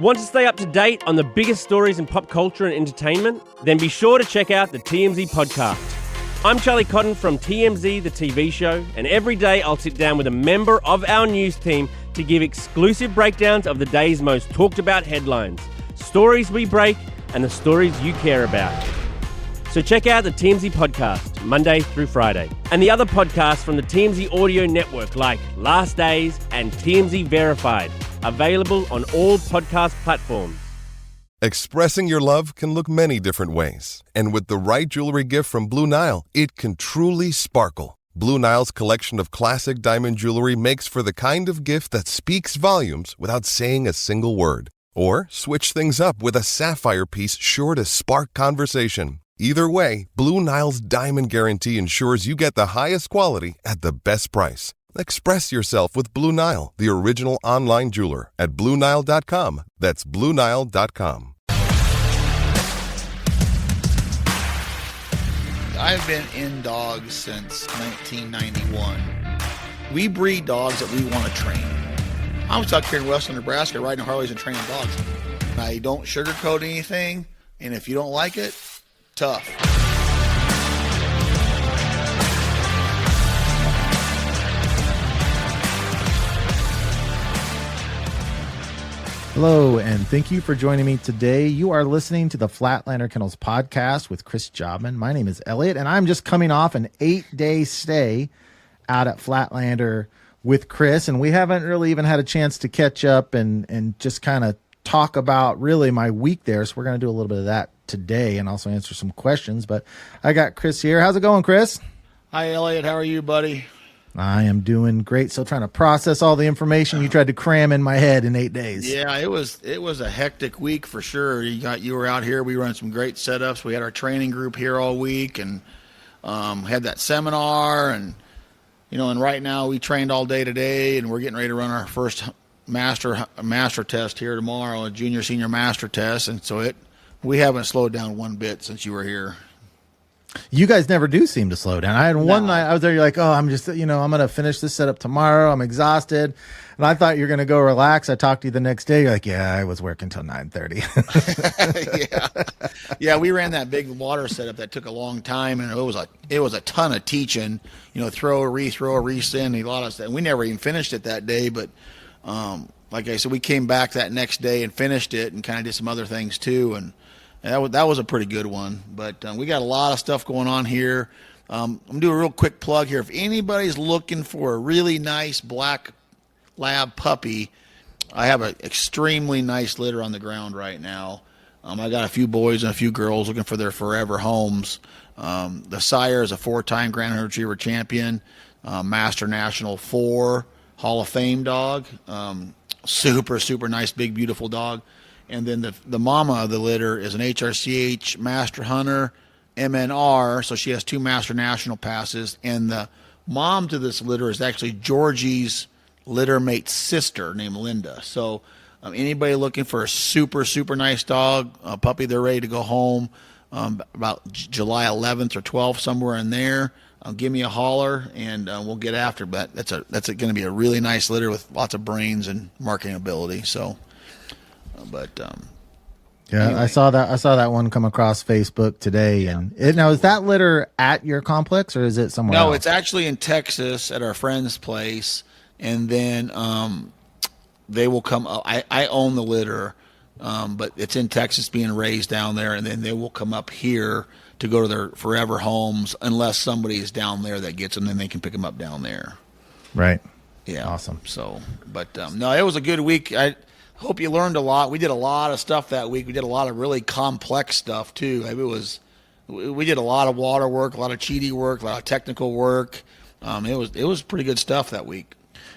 Want to stay up to date on the biggest stories in pop culture and entertainment? Then be sure to check out the TMZ podcast. I'm Charlie Cotton from TMZ, the TV show, and every day I'll sit down with a member of our news team to give exclusive breakdowns of the day's most talked about headlines, stories we break, and the stories you care about. So check out the TMZ podcast, Monday through Friday, and the other podcasts from the TMZ audio network like Last Days and TMZ Verified, available on all podcast platforms. Expressing your love can look many different ways. And with the right jewelry gift from Blue Nile, it can truly sparkle. Blue Nile's collection of classic diamond jewelry makes for the kind of gift that speaks volumes without saying a single word. Or switch things up with a sapphire piece sure to spark conversation. Either way, Blue Nile's Diamond Guarantee ensures you get the highest quality at the best price. Express yourself with Blue Nile, the original online jeweler, at BlueNile.com. That's BlueNile.com. I've been in dogs since 1991. We breed dogs that we want to train. I was out here in western Nebraska riding Harleys and training dogs. I don't sugarcoat anything, and if you don't like it, tough. Hello, and thank you for joining me today. You are listening to the Flatlander Kennels podcast with Chris Jobman. My name is Elliott, and I'm just coming off an 8-day stay out at Flatlander with Chris, and we haven't really even had a chance to catch up and just kind of talk about really my week there. So we're going to do a little bit of that today and also answer some questions. But I got Chris here. How's it going, Chris? Hi, Elliott. How are you, buddy? I am doing great. Still trying to process all the information you tried to cram in my head in 8 days. Yeah, it was a hectic week for sure. You were out here. We run some great setups. We had our training group here all week and had that seminar and right now we trained all day today and we're getting ready to run our first master test here tomorrow, a junior senior master test, and so we haven't slowed down one bit since you were here. You guys never do seem to slow down. I had one night I was there, you're like, oh, I'm just, I'm going to finish this setup tomorrow. I'm exhausted. And I thought you were going to go relax. I talked to you the next day. You're like, yeah, I was working till 9:30. Yeah, we ran that big water setup that took a long time, and it was a ton of teaching, throw, rethrow, resend, a lot of stuff. And we never even finished it that day, but like I said, we came back that next day and finished it and kind of did some other things too, and that was a pretty good one. But we got a lot of stuff going on here. I'm going to do a real quick plug here. If anybody's looking for a really nice black lab puppy, I have an extremely nice litter on the ground right now. I got a few boys and a few girls looking for their forever homes. The sire is a 4-time Grand Retriever champion, Master National 4 Hall of Fame dog. Super, super nice, big, beautiful dog. And then the mama of the litter is an HRCH Master Hunter MNR, so she has 2 Master National passes. And the mom to this litter is actually Georgie's litter mate's sister named Linda. So anybody looking for a super, super nice dog, a puppy, they're ready to go home about July 11th or 12th, somewhere in there, give me a holler and we'll get after it. But that's going to be a really nice litter with lots of brains and marking ability. So. Anyway. I saw that one come across Facebook today. Yeah. And now, is that litter at your complex or is it somewhere else? No, it's actually in Texas at our friend's place, and then they will come up. I own the litter, but it's in Texas being raised down there, and then they will come up here to go to their forever homes unless somebody is down there that gets them, then they can pick them up down there. Right. Yeah. Awesome. So, but no, it was a good week. I hope you learned a lot. We did a lot of stuff that week. We did a lot of really complex stuff too. We did a lot of water work, a lot of cheaty work, a lot of technical work. It was pretty good stuff that week.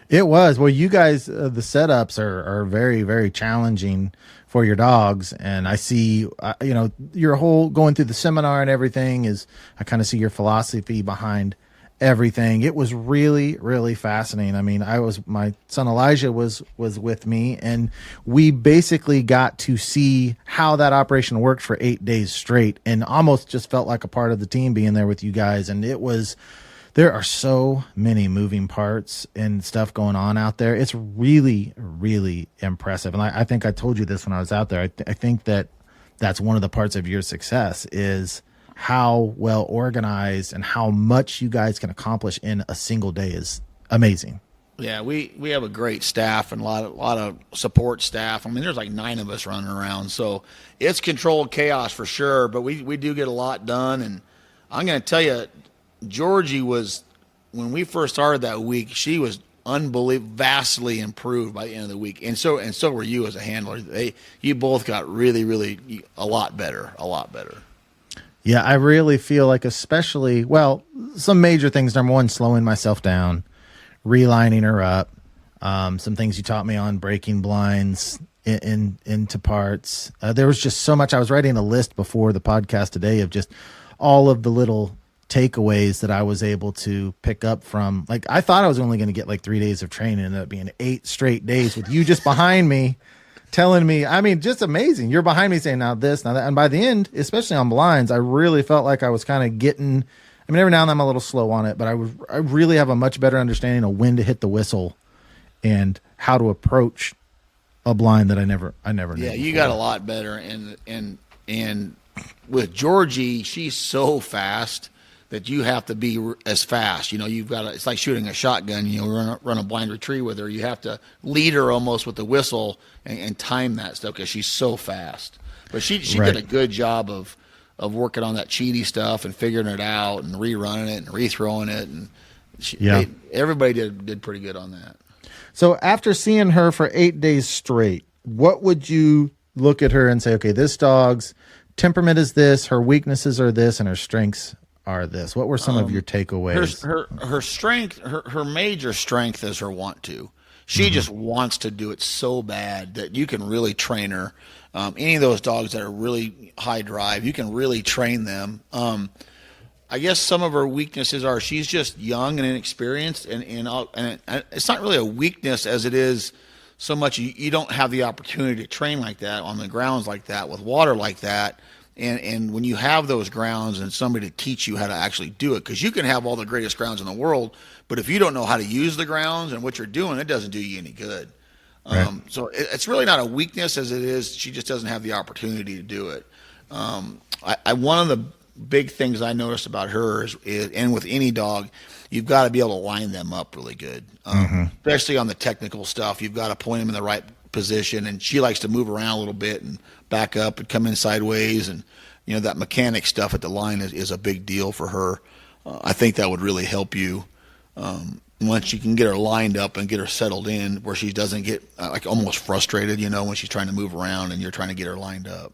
It was. Well, you guys, the setups are very, very challenging for your dogs. And I see, your whole going through the seminar and everything I kind of see your philosophy behind everything. It was really, really fascinating. I mean, my son Elijah was with me, and we basically got to see how that operation worked for 8 days straight, and almost just felt like a part of the team being there with you guys. And it was There are so many moving parts and stuff going on out there. It's really, really impressive. And I think I told you this when I was out there. I think that that's one of the parts of your success is how well organized and how much you guys can accomplish in a single day is amazing. Yeah, we have a great staff and a lot of support staff. I mean, there's like 9 of us running around, so it's controlled chaos for sure. But we do get a lot done, and I'm going to tell you, Georgie was, when we first started that week, she was unbelievably vastly improved by the end of the week, and so were you as a handler. You both got really a lot better. Yeah, I really feel like, especially, well, some major things. Number one, slowing myself down, relining her up. Some things you taught me on breaking blinds into parts. There was just so much. I was writing a list before the podcast today of just all of the little takeaways that I was able to pick up from. Like, I thought I was only going to get like 3 days of training, and it ended up being 8 straight days with you just behind me telling me, I mean, just amazing. You're behind me saying now this, now that. And by the end, especially on blinds, I really felt like I was kind of getting, I mean, every now and then I'm a little slow on it, but I really have a much better understanding of when to hit the whistle and how to approach a blind that I never knew. Yeah, you got a lot better. And with Georgie, she's so fast that you have to be as fast. You know, you've got to, it's like shooting a shotgun. You know, run a blind retrieve with her. You have to lead her almost with the whistle and time that stuff because she's so fast. But she Right. did a good job of working on that cheaty stuff and figuring it out and rerunning it and rethrowing it. And everybody did pretty good on that. So after seeing her for 8 days straight, what would you look at her and say, okay, this dog's temperament is this, her weaknesses are this, and her strengths are this? What were some of your takeaways? Her strength, her major strength is her want to. She just wants to do it so bad that you can really train her. Any of those dogs that are really high drive, you can really train them. I guess some of her weaknesses are she's just young and inexperienced, and it's not really a weakness as it is so much you don't have the opportunity to train like that on the grounds like that with water like that. And when you have those grounds and somebody to teach you how to actually do it, because you can have all the greatest grounds in the world, but if you don't know how to use the grounds and what you're doing, it doesn't do you any good. Right. So it's really not a weakness as it is. She just doesn't have the opportunity to do it. One of the big things I noticed about her is, and with any dog, you've got to be able to line them up really good, especially on the technical stuff. You've got to point them in the right position, and she likes to move around a little bit and back up and come in sideways, and you know that mechanic stuff at the line is a big deal for her. I think that would really help you once you can get her lined up and get her settled in where she doesn't get like almost frustrated, you know, when she's trying to move around and you're trying to get her lined up.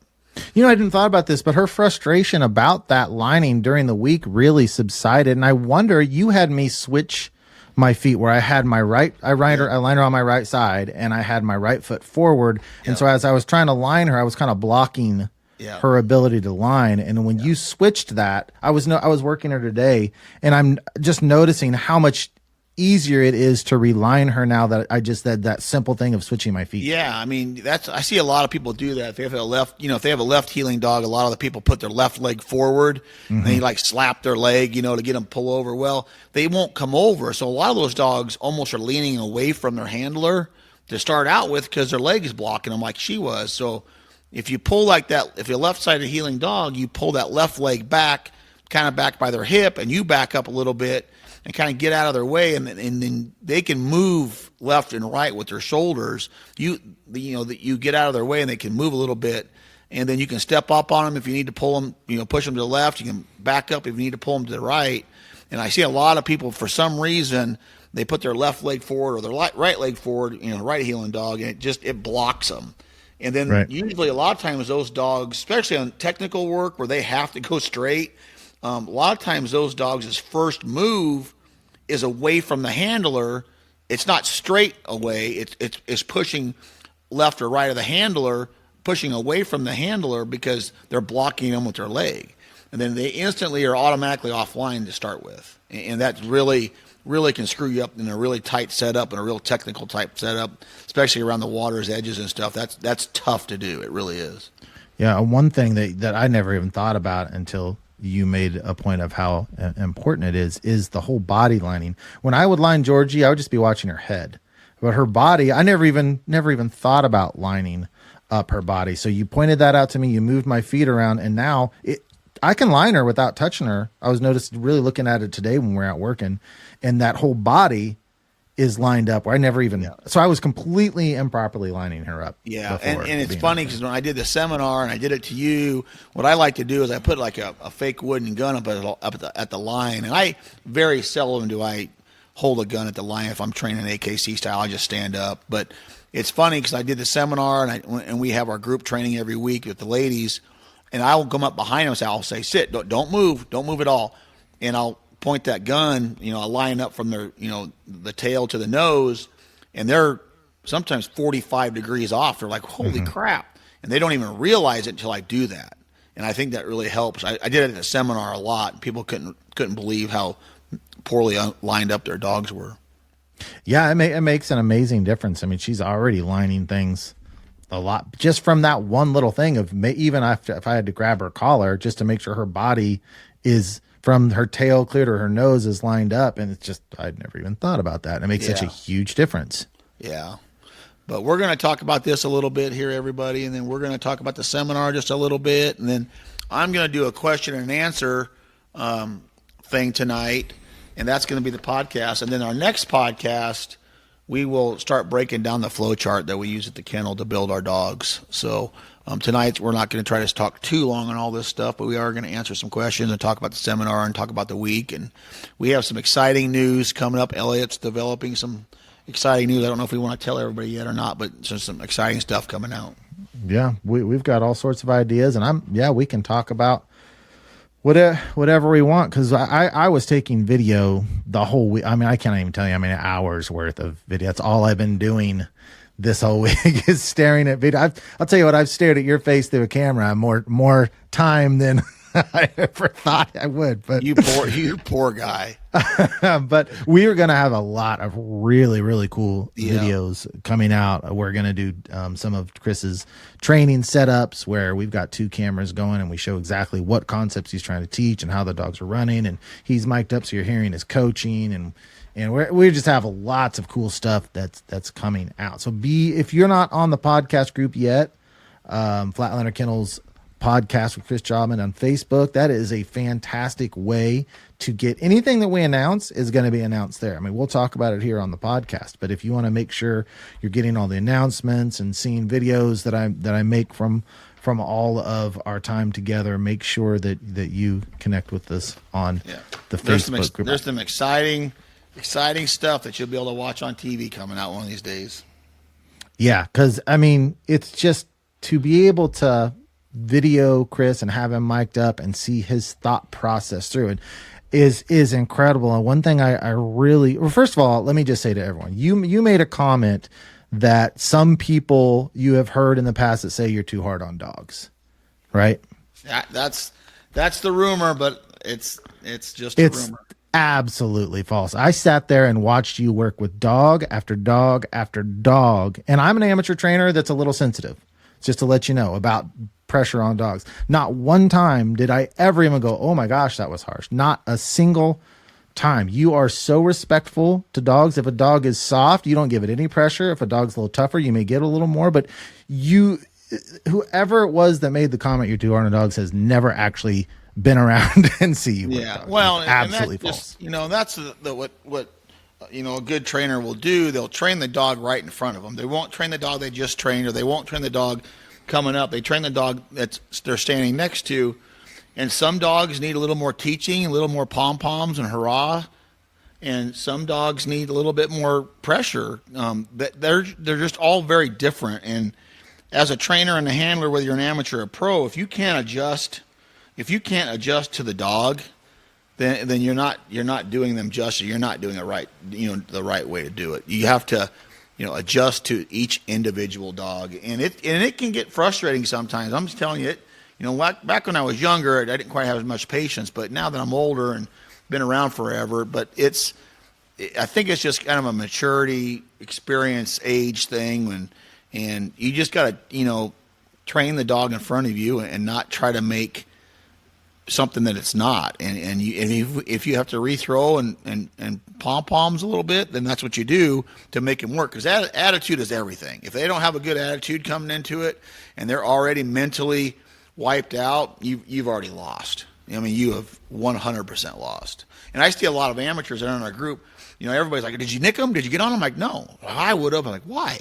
You know, I didn't thought about this, but her frustration about that lining during the week really subsided. And I wonder, you had me switch my feet where I had my right, I lined her on my right side, and I had my right foot forward. And so as I was trying to line her, I was kind of blocking her ability to line. And when you switched that, I was working her today, and I'm just noticing how much easier it is to reline her now that I just did that simple thing of switching my feet. Yeah, I mean, I see a lot of people do that. If they have if they have a left heeling dog, a lot of the people put their left leg forward and they like slap their leg, you know, to get them pull over. Well, they won't come over. So a lot of those dogs almost are leaning away from their handler to start out with because their leg is blocking them like she was. So if you pull like that, if you're left-sided heeling dog, you pull that left leg back, kind of back by their hip, and you back up a little bit and kind of get out of their way, and then they can move left and right with their shoulders. You get out of their way, and they can move a little bit, and then you can step up on them if you need to pull them, push them to the left. You can back up if you need to pull them to the right. And I see a lot of people, for some reason, they put their left leg forward or their right leg forward, right heeling dog, and it blocks them. And then usually a lot of times those dogs, especially on technical work where they have to go straight, a lot of times those dogs' first move is away from the handler. It's not straight away. It's pushing left or right of the handler, pushing away from the handler because they're blocking them with their leg. And then they instantly are automatically offline to start with. And that really can screw you up in a really tight setup and a real technical type setup, especially around the water's edges and stuff. That's tough to do. It really is. Yeah, one thing that I never even thought about until you made a point of how important it is the whole body lining. When I would line Georgie, I would just be watching her head, but her body, I never even thought about lining up her body. So you pointed that out to me. You moved my feet around, and now I can line her without touching her. I was really looking at it today when we're out working, and that whole body is lined up where I never even, so I was completely improperly lining her up. Yeah. And it's funny because when I did the seminar and I did it to you, what I like to do is I put like a fake wooden gun up at the line. And I very seldom do I hold a gun at the line. If I'm training AKC style, I just stand up. But it's funny because I did the seminar and we have our group training every week with the ladies, and I will come up behind them and I'll say, sit, don't move at all. And I'll point that gun, I line up from their, the tail to the nose, and they're sometimes 45 degrees off. They're like, holy crap. And they don't even realize it until I do that. And I think that really helps. I did it at the seminar a lot. People couldn't believe how poorly lined up their dogs were. Yeah, it makes an amazing difference. I mean, she's already lining things a lot just from that one little thing of even if I had to grab her collar just to make sure her body is from her tail clear to her nose is lined up. And it's just, I'd never even thought about that. And it makes such a huge difference. Yeah. But we're going to talk about this a little bit here, everybody. And then we're going to talk about the seminar just a little bit. And then I'm going to do a question and answer thing tonight. And that's going to be the podcast. And then our next podcast, we will start breaking down the flow chart that we use at the kennel to build our dogs. So tonight we're not going to try to talk too long on all this stuff, but we are going to answer some questions and talk about the seminar and talk about the week. And we have some exciting news coming up. Elliott's developing some exciting news. I don't know if we want to tell everybody yet or not, but there's some exciting stuff coming out. Yeah, we've got all sorts of ideas, and we can talk about whatever we want, because I was taking video the whole week. I mean, I can't even tell you how many hours worth of video. That's all I've been doing this whole week is staring at video. I'll tell you what, I've stared at your face through a camera more time than I ever thought I would. But you poor guy. But we are going to have a lot of really, really cool videos coming out. We're going to do some of Chris's training setups where we've got 2 cameras going and we show exactly what concepts he's trying to teach and how the dogs are running. And he's mic'd up so you're hearing his coaching, and we just have lots of cool stuff that's coming out. So if you're not on the podcast group yet, Flatlander Kennels podcast with Chris Jobman on Facebook, that is a fantastic way to get anything that we announce is going to be announced there. I mean, we'll talk about it here on the podcast, but if you want to make sure you're getting all the announcements and seeing videos that I make from all of our time together, make sure that you connect with us on the Facebook group. There's some exciting stuff that you'll be able to watch on TV coming out one of these days. Yeah, because I mean, it's just to be able to video Chris and have him mic'd up and see his thought process through it is incredible. And one thing I really, well, first of all, let me just say to everyone, you made a comment that some people you have heard in the past that say you're too hard on dogs, right? That's the rumor, but it's just a rumor. Absolutely false. I sat there and watched you work with dog after dog after dog, and I'm an amateur trainer that's a little sensitive, just to let you know about pressure on dogs. Not one time did I ever even go, oh my gosh, that was harsh. Not a single time. You are so respectful to dogs. If a dog is soft, you don't give it any pressure. If a dog's a little tougher, you may get a little more, but whoever it was that made the comment you're too hard on dogs has never actually been around and see you. Yeah. Well, absolutely false. Just, that's what a good trainer will do. They'll train the dog right in front of them. They won't train the dog they just trained, or they won't train the dog coming up. They train the dog that they're standing next to. And some dogs need a little more teaching, a little more pom-poms and hurrah. And some dogs need a little bit more pressure. They're just all very different. And as a trainer and a handler, whether you're an amateur or pro, if you can't adjust to the dog, then you're not doing them justice. You're not doing it right, the right way to do it. You have to, adjust to each individual dog, and it can get frustrating sometimes. I'm just telling you, back when I was younger, I didn't quite have as much patience, but now that I'm older and been around forever, but I think it's just kind of a maturity, experience, age thing, and you just got to, train the dog in front of you and not try to make something that it's not. And if you have to rethrow and pom-poms a little bit, then that's what you do to make them work. Because attitude is everything. If they don't have a good attitude coming into it and they're already mentally wiped out, you've already lost. I mean, you have 100% lost. And I see a lot of amateurs that are in our group. Everybody's like, did you nick them? Did you get on them? I'm like, no. I would have. I'm like, why?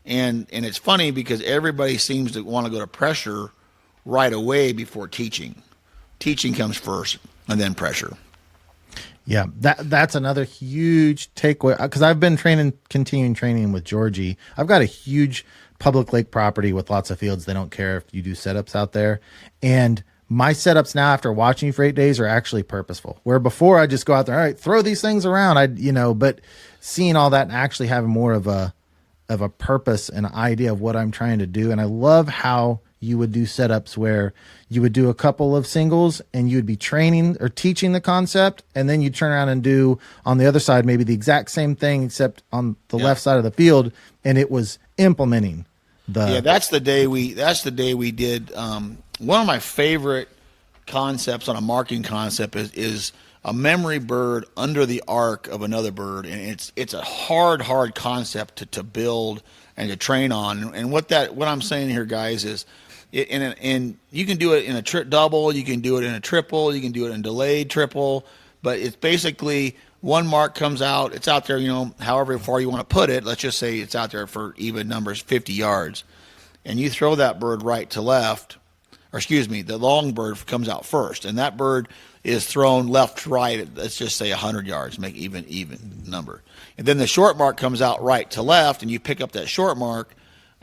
And it's funny because everybody seems to want to go to pressure right away before teaching. Teaching comes first and then pressure. Yeah, that's another huge takeaway, because I've been continuing training with Georgie. I've got a huge public lake property with lots of fields. They don't care if you do setups out there. And my setups now, after watching you for 8 days, are actually purposeful. Where before I just go out there, all right, throw these things around. But seeing all that and actually having more of a purpose and an idea of what I'm trying to do. And I love how you would do setups where you would do a couple of singles and you would be training or teaching the concept, and then you turn around and do on the other side maybe the exact same thing except on the left side of the field, and it was implementing that's the day we did one of my favorite concepts on a marking concept is a memory bird under the arc of another bird, and it's a hard concept to build and to train on. And what I'm saying here, guys, is and you can do it in a double, you can do it in a triple, you can do it in a delayed triple, but it's basically one mark comes out, it's out there, however far you want to put it. Let's just say it's out there for even numbers, 50 yards, and you throw that bird right to left, or excuse me, the long bird comes out first, and that bird is thrown left to right, let's just say 100 yards, make even number. And then the short mark comes out right to left, and you pick up that short mark,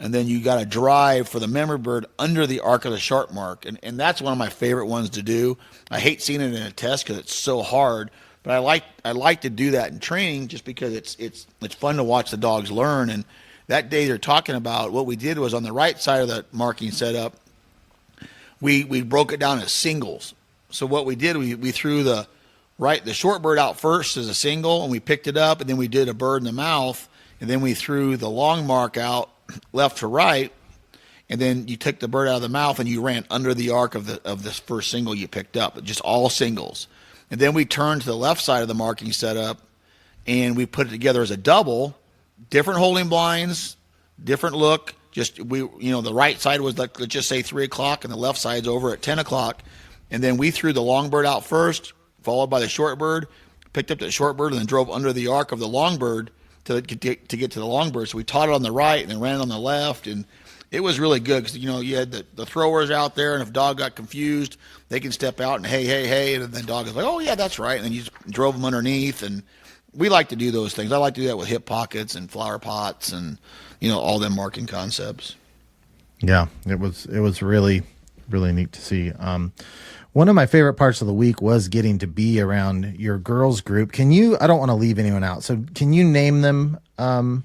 and then you got to drive for the memory bird under the arc of the short mark. And that's one of my favorite ones to do. I hate seeing it in a test because it's so hard, but I like to do that in training just because it's fun to watch the dogs learn. And that day they're talking about, what we did was on the right side of the marking setup, we broke it down as singles. So what we did, we threw the short bird out first as a single, and we picked it up, and then we did a bird in the mouth, and then we threw the long mark out left to right, and then you took the bird out of the mouth and you ran under the arc of this first single you picked up, just all singles. And then we turned to the left side of the marking setup, and we put it together as a double, different holding blinds, different look. The right side was like, let's just say 3 o'clock, and the left side's over at 10 o'clock. And then we threw the long bird out first, followed by the short bird, picked up the short bird, and then drove under the arc of the long bird to get to the long bird. So we taught it on the right and then ran it on the left, and it was really good because, you had the throwers out there, and if a dog got confused, they can step out and hey, and then the dog is like, oh, yeah, that's right, and then you just drove them underneath. And we like to do those things. I like to do that with hip pockets and flower pots and, all them marking concepts. Yeah, it was really, really neat to see. One of my favorite parts of the week was getting to be around your girls group. I don't want to leave anyone out, so can you name them, the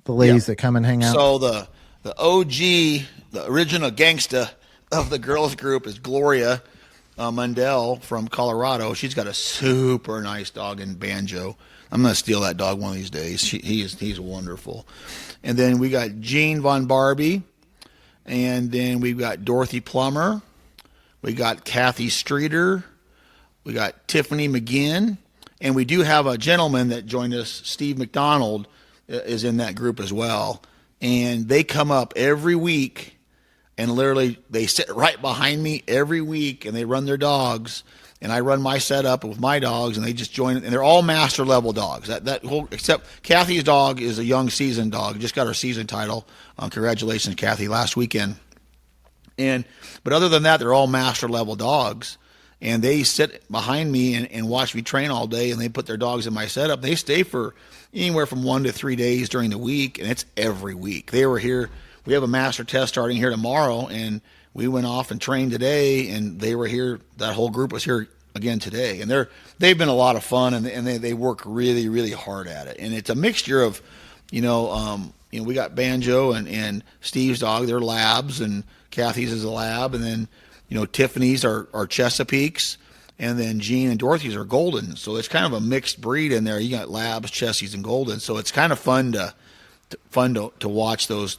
ladies that come and hang out? So the OG, the original gangsta of the girls group is Gloria Mundell from Colorado. She's got a super nice dog in Banjo. I'm going to steal that dog one of these days. He's wonderful. And then we got Jean Von Barbie, and then we've got Dorothy Plummer. We got Kathy Streeter. We got Tiffany McGinn. And we do have a gentleman that joined us, Steve McDonald, is in that group as well. And they come up every week, and literally they sit right behind me every week, and they run their dogs. And I run my setup with my dogs, and they just join. And they're all master level dogs. Except Kathy's dog is a young seasoned dog. Just got her season title. Congratulations, Kathy, last weekend. But other than that, they're all master level dogs, and they sit behind me and watch me train all day, and they put their dogs in my setup. They stay for anywhere from 1 to 3 days during the week, and it's every week. They were here. We have a master test starting here tomorrow, and we went off and trained today, and they were here. That whole group was here again today, and they've been a lot of fun, and they work really, really hard at it. And it's a mixture of, we got Banjo and Steve's dog, they're labs, and Kathy's is a lab, and then, Tiffany's are Chesapeakes, and then Jean and Dorothy's are Golden. So it's kind of a mixed breed in there. You got labs, Chessies, and Golden. So it's kind of fun to watch those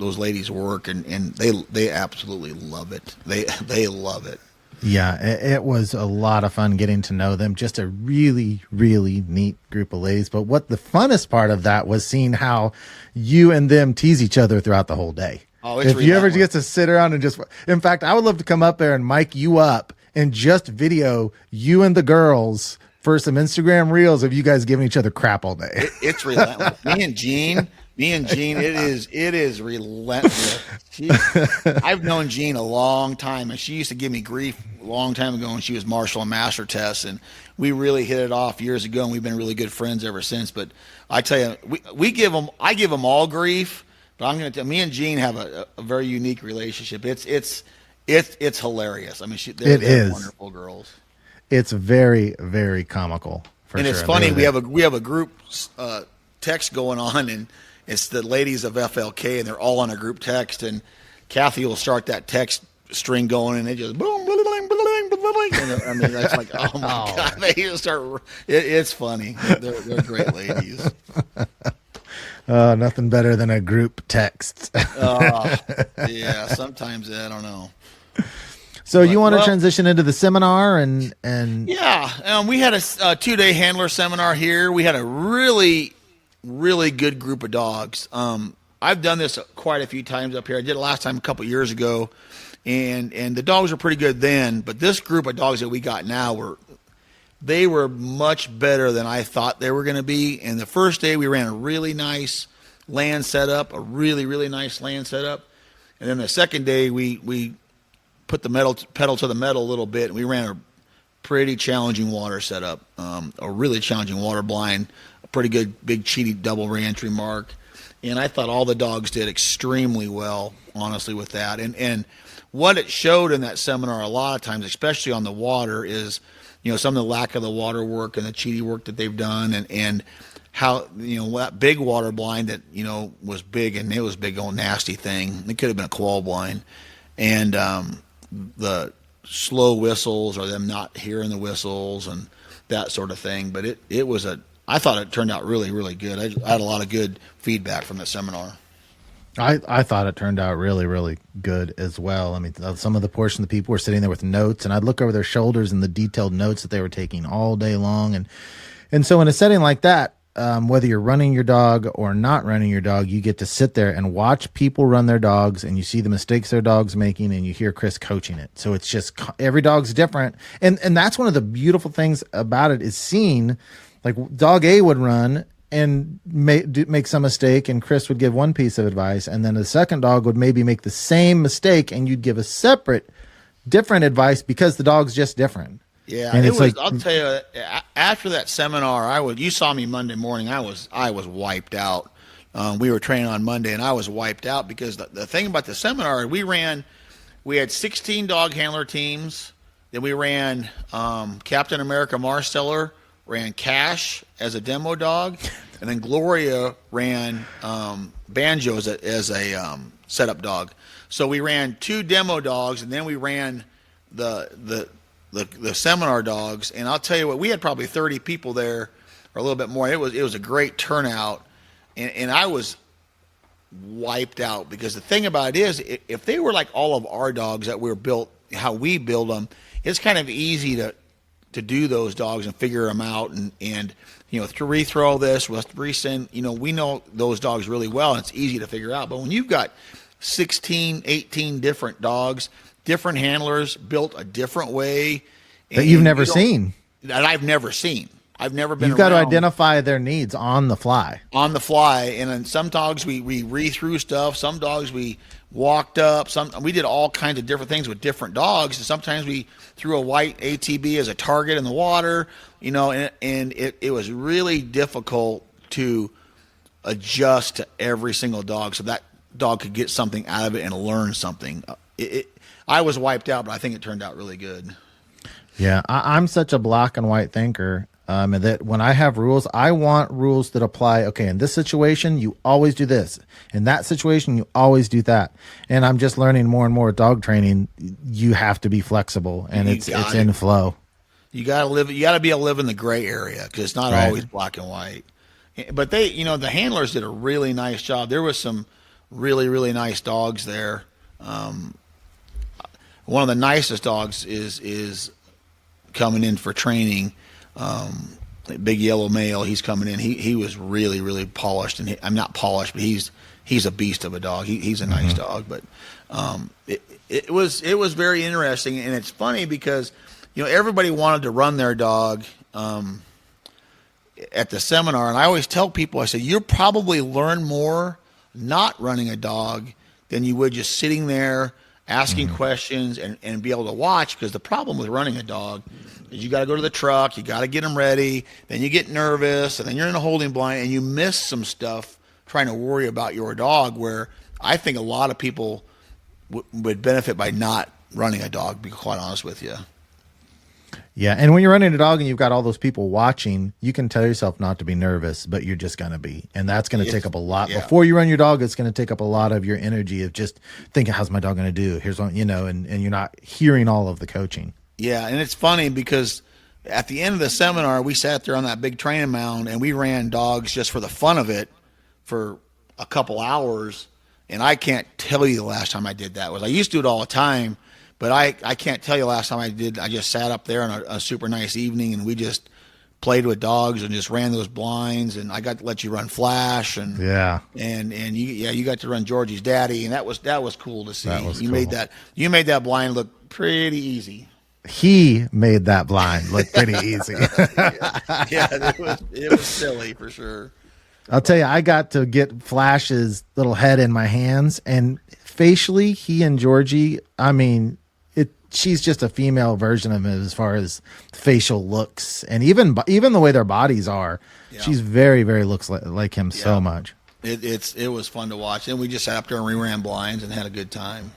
ladies work, and they absolutely love it. They love it. Yeah, it was a lot of fun getting to know them. Just a really, really neat group of ladies. But what the funnest part of that was seeing how you and them tease each other throughout the whole day. Oh, it's if you ever get to sit around and just, in fact, I would love to come up there and mic you up and just video you and the girls for some Instagram reels of you guys giving each other crap all day. It's relentless. Me and Jean, it is relentless. I've known Jean a long time, and she used to give me grief a long time ago when she was marshal and master tests, and we really hit it off years ago, and we've been really good friends ever since. But I tell you, I give them all grief, but I'm going to tell me and Jean have a very unique relationship. It's hilarious. I mean, they're wonderful girls. It's very, very comical. And sure. It's funny, we have a group text going on, and it's the ladies of FLK, and they're all on a group text, and Kathy will start that text string going, and they just boom, bling, bling, bling, bling. And I mean, that's like, oh my God, they just start. It's funny. They're great ladies. Nothing better than a group text. Yeah, sometimes I don't know. So you want to transition into the seminar and yeah, we had a 2-day handler seminar here. We had a really, really good group of dogs. I've done this quite a few times up here. I did it last time a couple years ago, and the dogs were pretty good then. But this group of dogs that we got now were much better than I thought they were going to be. And the first day we ran a really nice land setup, a really, really nice land setup. And then the second day we put the pedal to the metal a little bit, and we ran a pretty challenging water setup, a really challenging water blind, a pretty good big cheaty double reentry mark. And I thought all the dogs did extremely well, honestly, with that. And what it showed in that seminar a lot of times, especially on the water, is, some of the lack of the water work and the cheaty work that they've done, and how, that big water blind that, was big, and it was a big old nasty thing. It could have been a quail blind. And the slow whistles, or them not hearing the whistles and that sort of thing. But I thought it turned out really, really good. I had a lot of good feedback from the seminar. I thought it turned out really, really good as well. I mean, some of the portion of the people were sitting there with notes, and I'd look over their shoulders and the detailed notes that they were taking all day long. And so in a setting like that, whether you're running your dog or not running your dog, you get to sit there and watch people run their dogs, and you see the mistakes their dog's making, and you hear Chris coaching it. So it's just, every dog's different. And that's one of the beautiful things about it, is seeing, like, dog A would run and make some mistake, and Chris would give one piece of advice, and then the second dog would maybe make the same mistake, and you'd give a separate, different advice because the dog's just different. Yeah, and I'll tell you, after that seminar, you saw me Monday morning. I was wiped out. We were training on Monday, and I was wiped out because the thing about the seminar, we had 16 dog handler teams. Then we ran Captain America Marsteller, ran Cash as a demo dog, and then Gloria ran Banjo as a setup dog. So we ran 2 demo dogs, and then we ran the seminar dogs. And I'll tell you what, we had probably 30 people there, or a little bit more. It was a great turnout, and I was wiped out, because the thing about it is, if they were like all of our dogs that were built how we build them, it's kind of easy to do those dogs and figure them out, and to rethrow this, we'll resend, we know those dogs really well, and it's easy to figure out. But when you've got 16, 18 different dogs, different handlers built a different way that you've never seen, that I've never seen. I've never been. You've got to identify their needs on the fly. And then some dogs we re-threw stuff. Some dogs we walked up. We did all kinds of different things with different dogs. And sometimes we threw a white ATB as a target in the water. And it was really difficult to adjust to every single dog, so that dog could get something out of it and learn something. I was wiped out, but I think it turned out really good. Yeah, I'm such a black and white thinker. And that when I have rules, I want rules that apply. Okay, in this situation, you always do this. In that situation, you always do that. And I'm just learning more and more with dog training. You have to be flexible, and it's in flow. You got to be able to live in the gray area, because it's not always black and white. But the handlers did a really nice job. There was some really, really nice dogs there. One of the nicest dogs is coming in for training. Big yellow male, he's coming in. He was really, really polished, and I'm not polished, but he's a beast of a dog. He's a nice dog, but it was very interesting, and it's funny because everybody wanted to run their dog at the seminar, and I always tell people, I say, you'll probably learn more not running a dog than you would just sitting there asking questions and be able to watch, because the problem with running a dog is you got to go to the truck, you got to get them ready, then you get nervous, and then you're in a holding blind, and you miss some stuff trying to worry about your dog, where I think a lot of people would benefit by not running a dog, to be quite honest with you. Yeah, and when you're running a dog and you've got all those people watching, you can tell yourself not to be nervous, but you're just going to be. And that's going to take up a lot. Yeah. Before you run your dog, it's going to take up a lot of your energy of just thinking, how's my dog going to do? Here's what, and you're not hearing all of the coaching. Yeah, and it's funny because at the end of the seminar, we sat there on that big training mound and we ran dogs just for the fun of it for a couple hours. And I can't tell you the last time I did that. I used to do it all the time. But I can't tell you last time I did. I just sat up there on a super nice evening, and we just played with dogs and just ran those blinds. And I got to let you run Flash, and you got to run Georgie's daddy, and that was cool to see. You made that blind look pretty easy. He made that blind look pretty easy. Yeah, it was silly for sure. I'll tell you, I got to get Flash's little head in my hands, and facially, he and Georgie, I mean, she's just a female version of him as far as facial looks, and even the way their bodies are. Yeah. She's very, very looks like him so much. It was fun to watch, and we just sat up there and we ran blinds and had a good time.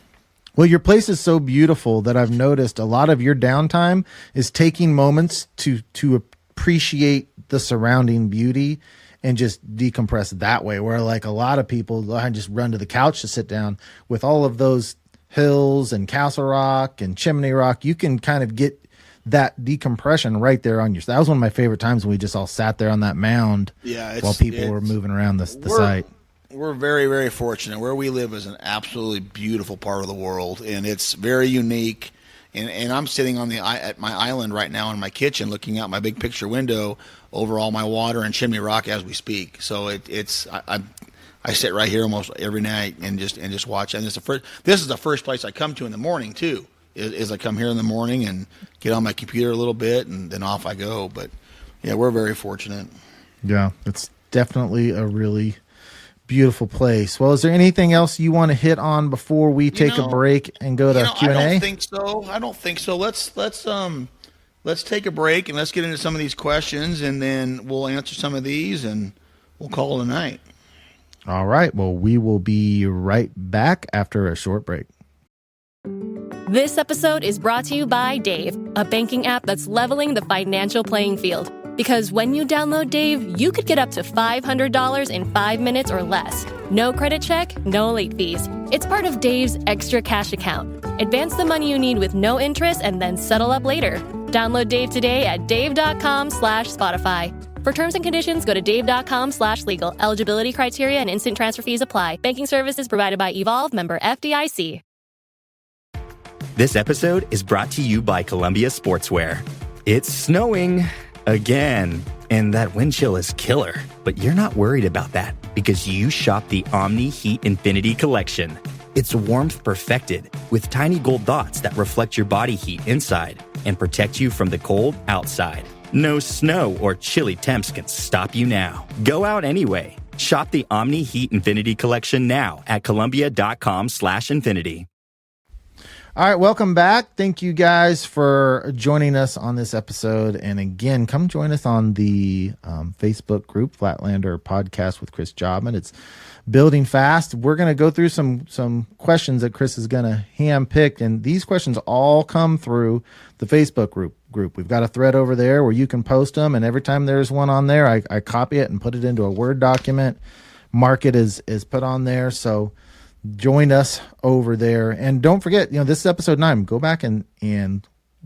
Well, your place is so beautiful that I've noticed a lot of your downtime is taking moments to appreciate the surrounding beauty and just decompress that way, where like a lot of people just run to the couch to sit down. With all of those hills and Castle Rock and Chimney Rock, you can kind of get that decompression right there on your. That was one of my favorite times when we just all sat there on that mound while people were moving around the site. We're very, very fortunate. Where we live is an absolutely beautiful part of the world, and it's very unique. And I'm sitting at my island right now in my kitchen, looking out my big picture window over all my water and Chimney Rock as we speak. So I sit right here almost every night and just watch. And this is the first place I come to in the morning too. Is I come here in the morning and get on my computer a little bit, and then off I go. But yeah, we're very fortunate. Yeah, it's definitely a really beautiful place. Well, is there anything else you want to hit on before we take a break and go to Q&A? I don't think so. Let's take a break and let's get into some of these questions, and then we'll answer some of these and we'll call it a night. All right. Well, we will be right back after a short break. This episode is brought to you by Dave, a banking app that's leveling the financial playing field. Because when you download Dave, you could get up to $500 in 5 minutes or less. No credit check, no late fees. It's part of Dave's Extra Cash account. Advance the money you need with no interest and then settle up later. Download Dave today at dave.com/Spotify. For terms and conditions, go to dave.com/legal. Eligibility criteria and instant transfer fees apply. Banking services provided by Evolve, member FDIC. This episode is brought to you by Columbia Sportswear. It's snowing again, and that wind chill is killer. But you're not worried about that because you shop the Omni Heat Infinity Collection. It's warmth perfected with tiny gold dots that reflect your body heat inside and protect you from the cold outside. No snow or chilly temps can stop you now. Go out anyway. Shop the Omni Heat Infinity Collection now at Columbia.com/infinity. All right, welcome back. Thank you guys for joining us on this episode. And again, come join us on the Facebook group, Flatlander Podcast with Chris Jobman. It's building fast. We're going to go through some questions that Chris is going to handpick. And these questions all come through the Facebook group. We've got a thread over there where you can post them. And every time there's one on there, I copy it and put it into a Word document. Mark it is put on there. So join us over there. And don't forget, this is episode 9. Go back and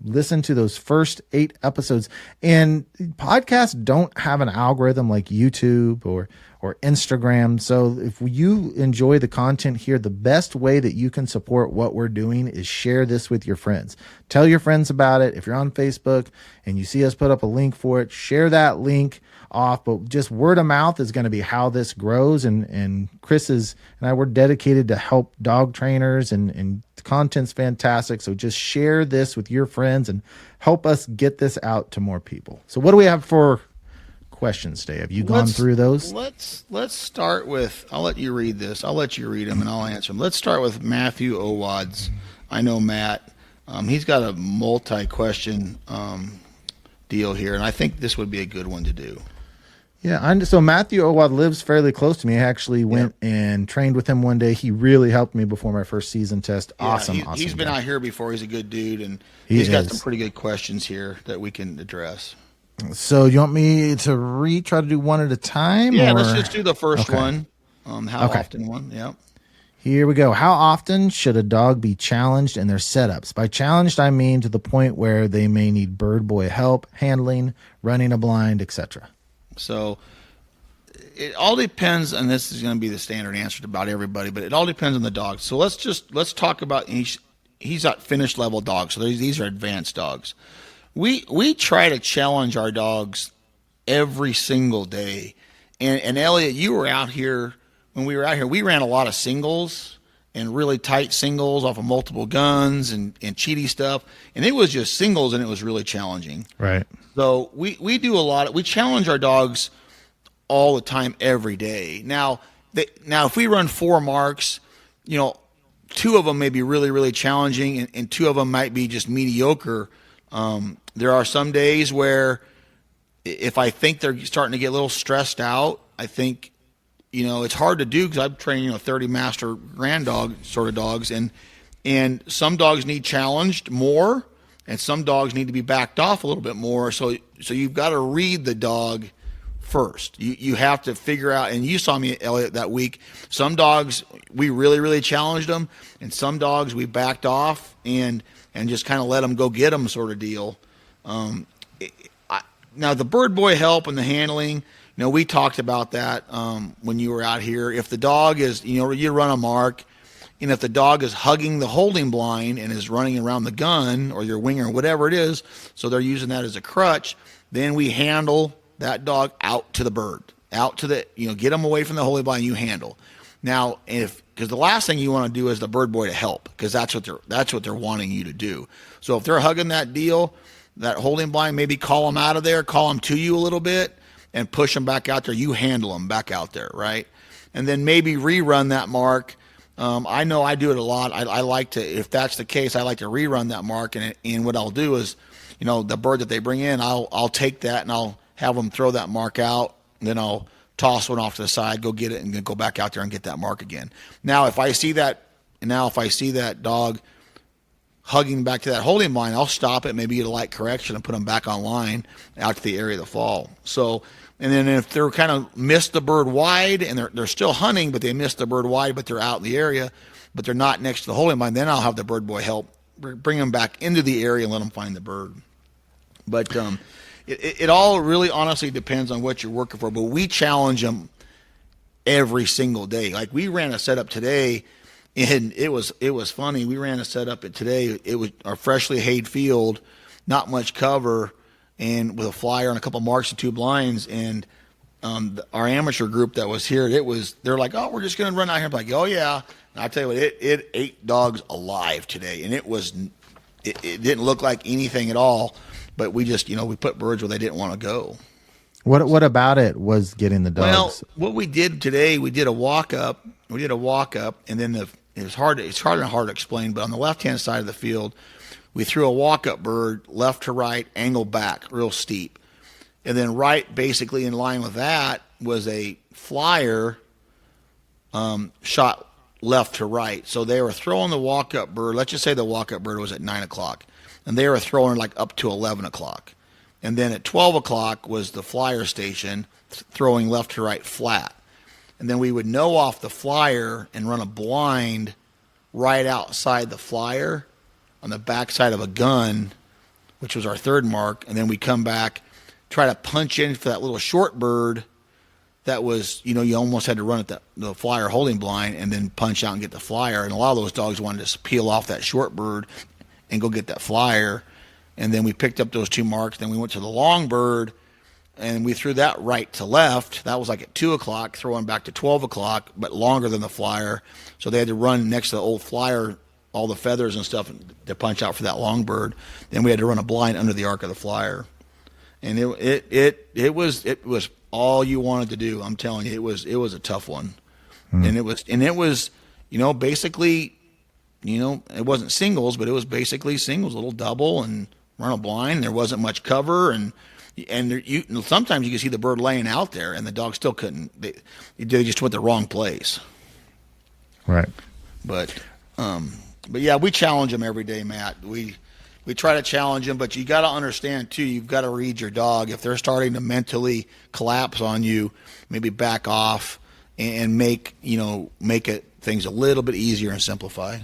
listen to those first 8 episodes. And podcasts don't have an algorithm like YouTube or or Instagram. So if you enjoy the content here, the best way that you can support what we're doing is share this with your friends. Tell your friends about it. If you're on Facebook and you see us put up a link for it, share that link off. But just word of mouth is going to be how this grows. And Chris and I, we're dedicated to help dog trainers, and the content's fantastic. So just share this with your friends and help us get this out to more people. So what do we have for questions, Dave? Have you gone through those? Let's start with, I'll let you read this. I'll let you read them and I'll answer them. Let's start with Matthew Owad's. I know Matt. He's got a multi-question deal here, and I think this would be a good one to do. Yeah, so Matthew Owad lives fairly close to me. I actually went and trained with him one day. He really helped me before my first season test. Awesome. He's been out here before. He's a good dude, and he's got some pretty good questions here that we can address. So you want me to try to do one at a time? Yeah, or? Let's just do the first one. How often one? Yeah. Here we go. How often should a dog be challenged in their setups? By challenged, I mean to the point where they may need bird boy help, handling, running a blind, etc. So it all depends, and this is going to be the standard answer to about everybody, but it all depends on the dog. So let's talk about, he's got finished level dogs. So these are advanced dogs. We try to challenge our dogs every single day. And Elliott, you were out here, when we were out here, we ran a lot of singles and really tight singles off of multiple guns and cheaty stuff. And it was just singles, and it was really challenging. Right. So we do a lot. We challenge our dogs all the time, every day. Now if we run 4 marks, 2 of them may be really, really challenging, and 2 of them might be just mediocre. There are some days where if I think they're starting to get a little stressed out, I think, it's hard to do because I'm training, 30 master grand dog sort of dogs, and some dogs need challenged more, and some dogs need to be backed off a little bit more. So you've got to read the dog first. You have to figure out, and you saw me, Elliott, that week. Some dogs we really, really challenged them, and some dogs we backed off and just kind of let them go get them sort of deal. Now the bird boy help and the handling, we talked about that when you were out here. If the dog is, you run a mark, and if the dog is hugging the holding blind and is running around the gun or your winger or whatever it is, so they're using that as a crutch, then we handle that dog out to the bird, out to the, get them away from the holding blind, you handle. Now, because the last thing you want to do is the bird boy to help, because that's what they're wanting you to do. So if they're hugging that deal, that holding blind, maybe call them out of there, call them to you a little bit, and push them back out there. You handle them back out there, right? And then maybe rerun that mark. I know I do it a lot. I like to, if that's the case, I like to rerun that mark. And what I'll do is, the bird that they bring in, I'll take that and I'll have them throw that mark out. And then I'll toss one off to the side, go get it, and then go back out there and get that mark again. Now, if I see that dog hugging back to that holding line, I'll stop it, maybe get a light correction, and put them back on line out to the area of the fall. So, and then if they're kind of missed the bird wide and they're still hunting, but they missed the bird wide, but they're out in the area, but they're not next to the holding line, then I'll have the bird boy help bring them back into the area and let them find the bird. But it all really honestly depends on what you're working for. But we challenge them every single day. Like we ran a setup today, and it was funny. We ran a setup today. It was our freshly hayed field, not much cover, and with a flyer and a couple marks and 2 blinds. And our amateur group that was here, they're like, oh, we're just going to run out here. I'm like, oh yeah. And I tell you what, it ate dogs alive today, and it didn't look like anything at all. But we just, we put birds where they didn't want to go. What about it was getting the dogs? Well, what we did today, we did a walk up. And then it's hard to explain. But on the left hand side of the field, we threw a walk up bird left to right, angle back, real steep, and then right, basically in line with that, was a flyer shot left to right. So they were throwing the walk up bird. Let's just say the walk up bird was at 9 o'clock. And they were throwing like up to 11 o'clock. And then at 12 o'clock was the flyer station throwing left to right flat. And then we would know off the flyer and run a blind right outside the flyer on the backside of a gun, which was our third mark. And then we come back, try to punch in for that little short bird that was, you almost had to run at the flyer holding blind and then punch out and get the flyer. And a lot of those dogs wanted to just peel off that short bird and go get that flyer. And then we picked up those 2 marks. Then we went to the long bird, and we threw that right to left. That was like at 2 o'clock, throwing back to 12 o'clock, but longer than the flyer. So they had to run next to the old flyer, all the feathers and stuff, to punch out for that long bird. Then we had to run a blind under the arc of the flyer. And it was all you wanted to do. I'm telling you, it was a tough one. And it was basically, it wasn't singles, but it was basically singles, a little double and run a blind. There wasn't much cover, and sometimes you can see the bird laying out there, and the dog still couldn't. They just went the wrong place. Right. But yeah, we challenge them every day, Matt. We try to challenge them, but you got to understand too. You've got to read your dog. If they're starting to mentally collapse on you, maybe back off and make things a little bit easier and simplify.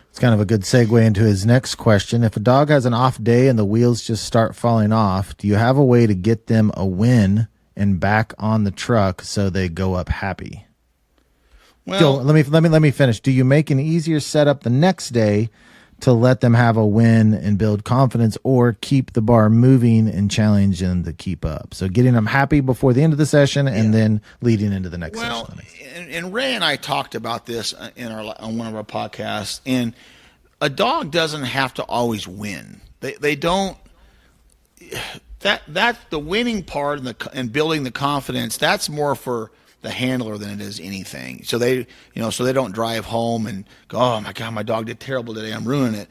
It's kind of a good segue into his next question. If a dog has an off day and the wheels just start falling off, do you have a way to get them a win and back on the truck so they go up happy? Well, let me finish. Do you make an easier setup the next day to let them have a win and build confidence, or keep the bar moving and challenge them to keep up? So getting them happy before the end of the session and then leading into the next session. Well, and Ray and I talked about this on one of our podcasts, and a dog doesn't have to always win. They don't. That's the winning part and building the confidence. That's more for the handler than it is anything. So they don't drive home and go, oh my God, my dog did terrible today, I'm ruining it.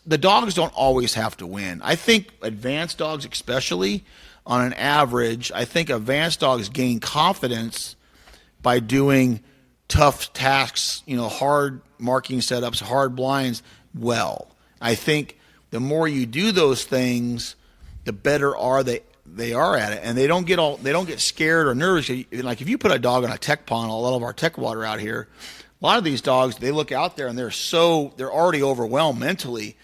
The dogs don't always have to win. I think advanced dogs, especially on an average, I think advanced dogs gain confidence by doing tough tasks, hard marking setups, hard blinds well. I think the more you do those things, the better they are at it, and they don't get scared or nervous. Like if you put a dog on a tech pond, a lot of our tech water out here, a lot of these dogs, they look out there and they're already overwhelmed mentally.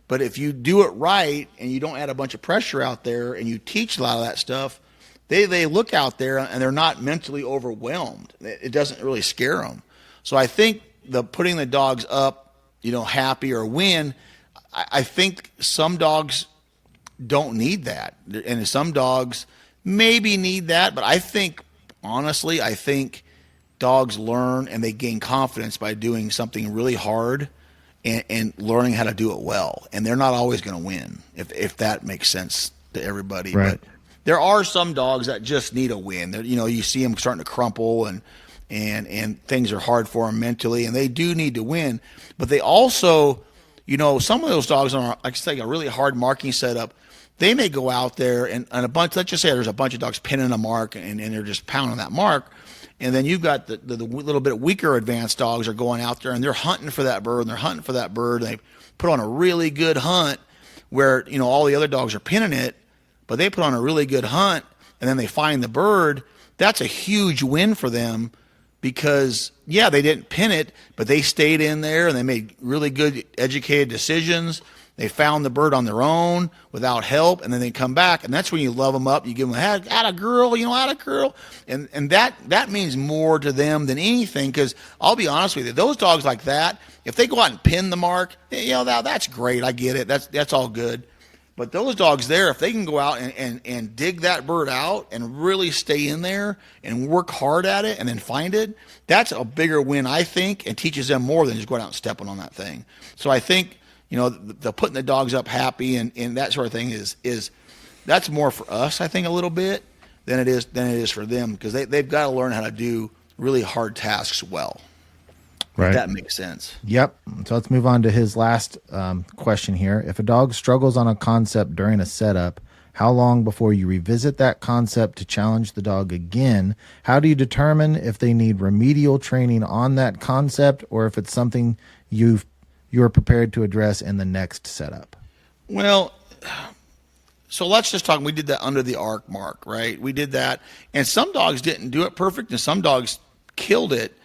But if you do it right and you don't add a bunch of pressure out there and you teach a lot of that stuff, they look out there and they're not mentally overwhelmed. It doesn't really scare them. So I think putting the dogs up, happy or win, I think some dogs don't need that, and some dogs maybe need that, but I think dogs learn and they gain confidence by doing something really hard and learning how to do it well, and they're not always going to win, if that makes sense to everybody. Right. But there are some dogs that just need a win. You see them starting to crumple and things are hard for them mentally, and they do need to win, but they also, some of those dogs on, like say, a really hard marking setup, they may go out there and let's just say there's a bunch of dogs pinning a mark and they're just pounding that mark. And then you've got the little bit weaker advanced dogs are going out there and they're hunting for that bird, and they put on a really good hunt where, all the other dogs are pinning it, but they put on a really good hunt and then they find the bird. That's a huge win for them because, yeah, they didn't pin it, but they stayed in there and they made really good educated decisions. They found the bird on their own without help, and then they come back, and that's when you love them up. You give them atta girl, atta girl, and that means more to them than anything. Because I'll be honest with you, those dogs like that, if they go out and pin the mark, that's great. I get it. That's all good. But those dogs there, if they can go out and dig that bird out and really stay in there and work hard at it and then find it, that's a bigger win, I think, and teaches them more than just going out and stepping on that thing. So I think, the putting the dogs up happy and that sort of thing is that's more for us, I think, a little bit than it is for them, because they've got to learn how to do really hard tasks well. Right. If that makes sense. Yep. So let's move on to his last question here. If a dog struggles on a concept during a setup, how long before you revisit that concept to challenge the dog again? How do you determine if they need remedial training on that concept or if it's something you're prepared to address in the next setup? Well, so let's just talk. We did that under the arc mark, right? We did that, and some dogs didn't do it perfect, and some dogs killed it.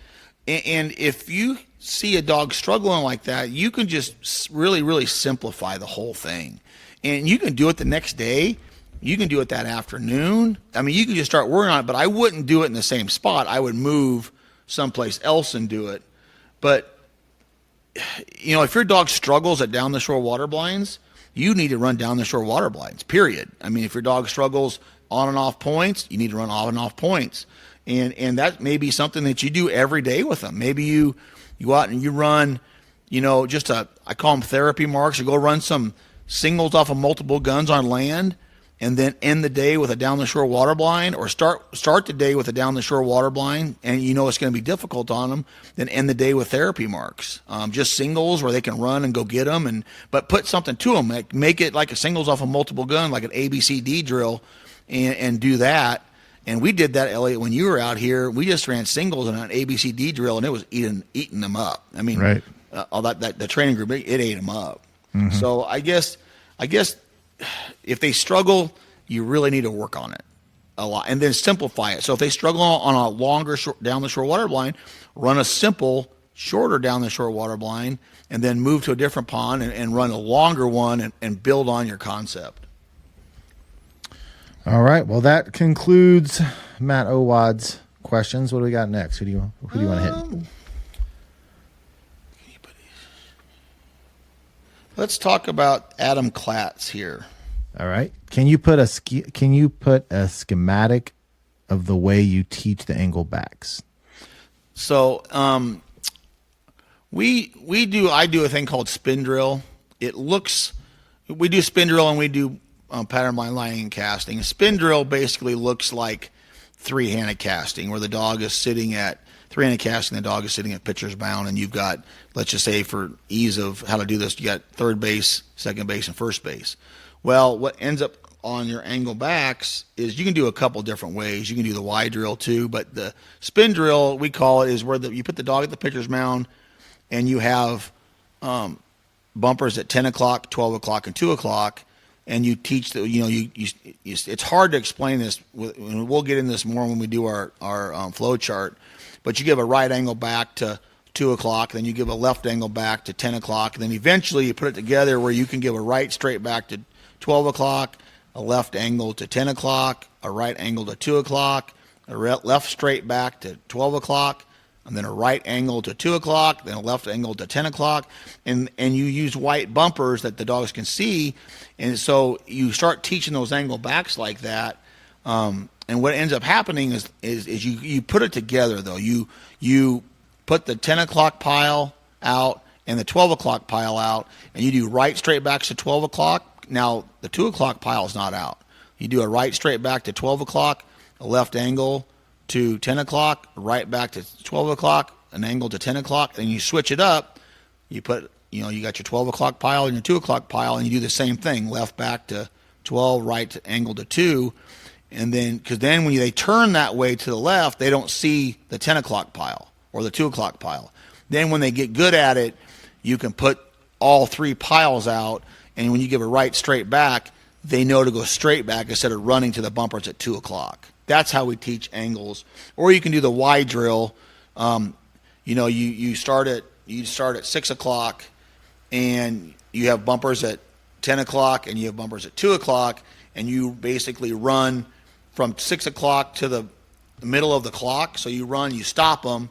And if you see a dog struggling like that, you can just really, really simplify the whole thing. And you can do it the next day, You can do it that afternoon. I mean, you can just start working on it, but I wouldn't do it in the same spot. I would move someplace else and do it. But, you know, if your dog struggles at down the shore water blinds, you need to run down the shore water blinds, period. I mean, if your dog struggles on and off points, you need to run on and off points. And that may be something that you do every day with them. Maybe you go out and you run, you know, I call them therapy marks, or go run some singles off of multiple guns on land, and then end the day with a down the shore water blind, or start the day with a down the shore water blind, and you know it's going to be difficult on them, then end the day with therapy marks. Just singles where they can run and go get them, but put something to them. Make it like a singles off a multiple gun, like an ABCD drill, and do that. And we did that, Elliott, when you were out here. We just ran singles on an ABCD drill, and it was eating them up. I mean, right. All that the training group, it ate them up. Mm-hmm. So I guess if they struggle, you really need to work on it a lot, and then simplify it. So if they struggle on a longer down the shore water blind, run a simple, shorter down the shore water blind, and then move to a different pond and run a longer one and build on your concept. All right. Well, that concludes Matt Owad's questions. What do we got next? Who do you want to hit? Let's talk about Adam Klatz here. All right. Can you put a schematic of the way you teach the angle backs? So, I do a thing called spin drill. We do spin drill and we do pattern blind lining and casting. A spin drill basically looks like three-handed casting, where the dog is sitting at three-handed casting, the dog is sitting at pitcher's mound, and you've got, let's just say for ease of how to do this, you got third base, second base, and first base. Well, what ends up on your angle backs is you can do a couple different ways. You can do the Y drill too, but the spin drill, we call it, is where you put the dog at the pitcher's mound, and you have bumpers at 10 o'clock, 12 o'clock, and 2 o'clock, and you teach it's hard to explain this. We'll get into this more when we do our flow chart. But you give a right angle back to 2 o'clock, then you give a left angle back to 10 o'clock, and then eventually you put it together where you can give a right straight back to 12 o'clock, a left angle to 10 o'clock, a right angle to 2 o'clock, a left straight back to 12 o'clock, and then a right angle to 2 o'clock, then a left angle to 10 o'clock, and you use white bumpers that the dogs can see, and so you start teaching those angle backs like that. And what ends up happening is you put it together, though. You put the 10 o'clock pile out and the 12 o'clock pile out, and you do right straight backs to 12 o'clock. Now, the 2 o'clock pile is not out. You do a right straight back to 12 o'clock, a left angle to 10 o'clock, right back to 12 o'clock, an angle to 10 o'clock, and you switch it up. You put, you got your 12 o'clock pile and your 2 o'clock pile, and you do the same thing, left back to 12, right angle to 2. And then, because then when they turn that way to the left, they don't see the 10 o'clock pile or the 2 o'clock pile. Then when they get good at it, you can put all three piles out, and when you give a right straight back, they know to go straight back instead of running to the bumpers at 2 o'clock. That's how we teach angles. Or you can do the Y drill. You start at 6 o'clock, and you have bumpers at 10 o'clock, and you have bumpers at 2 o'clock, and you basically run from 6 o'clock to the middle of the clock. So you stop them,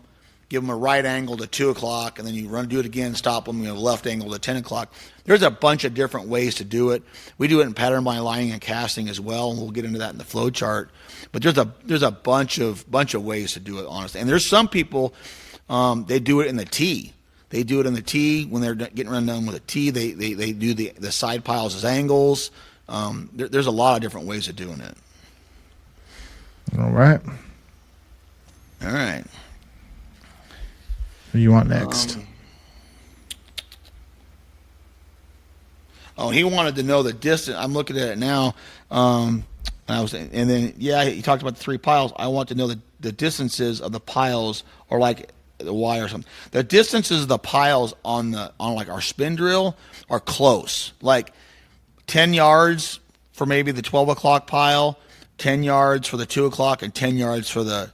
give them a right angle to 2 o'clock, and then you do it again, stop them, left angle to 10 o'clock. There's a bunch of different ways to do it. We do it in pattern blind lining and casting as well, and we'll get into that in the flow chart. But there's a bunch of ways to do it, honestly. And there's some people, they do it in the tee. They do it in the tee when they're getting run down with a tee. They do the side piles as angles. There's a lot of different ways of doing it. All right. Who do you want next? He wanted to know the distance. I'm looking at it now. He talked about the three piles. I want to know the distances of the piles, or like the Y or something. The distances of the piles on like our spin drill are close. Like 10 yards for maybe the 12 o'clock pile, 10 yards for the 2 o'clock, and 10 yards for the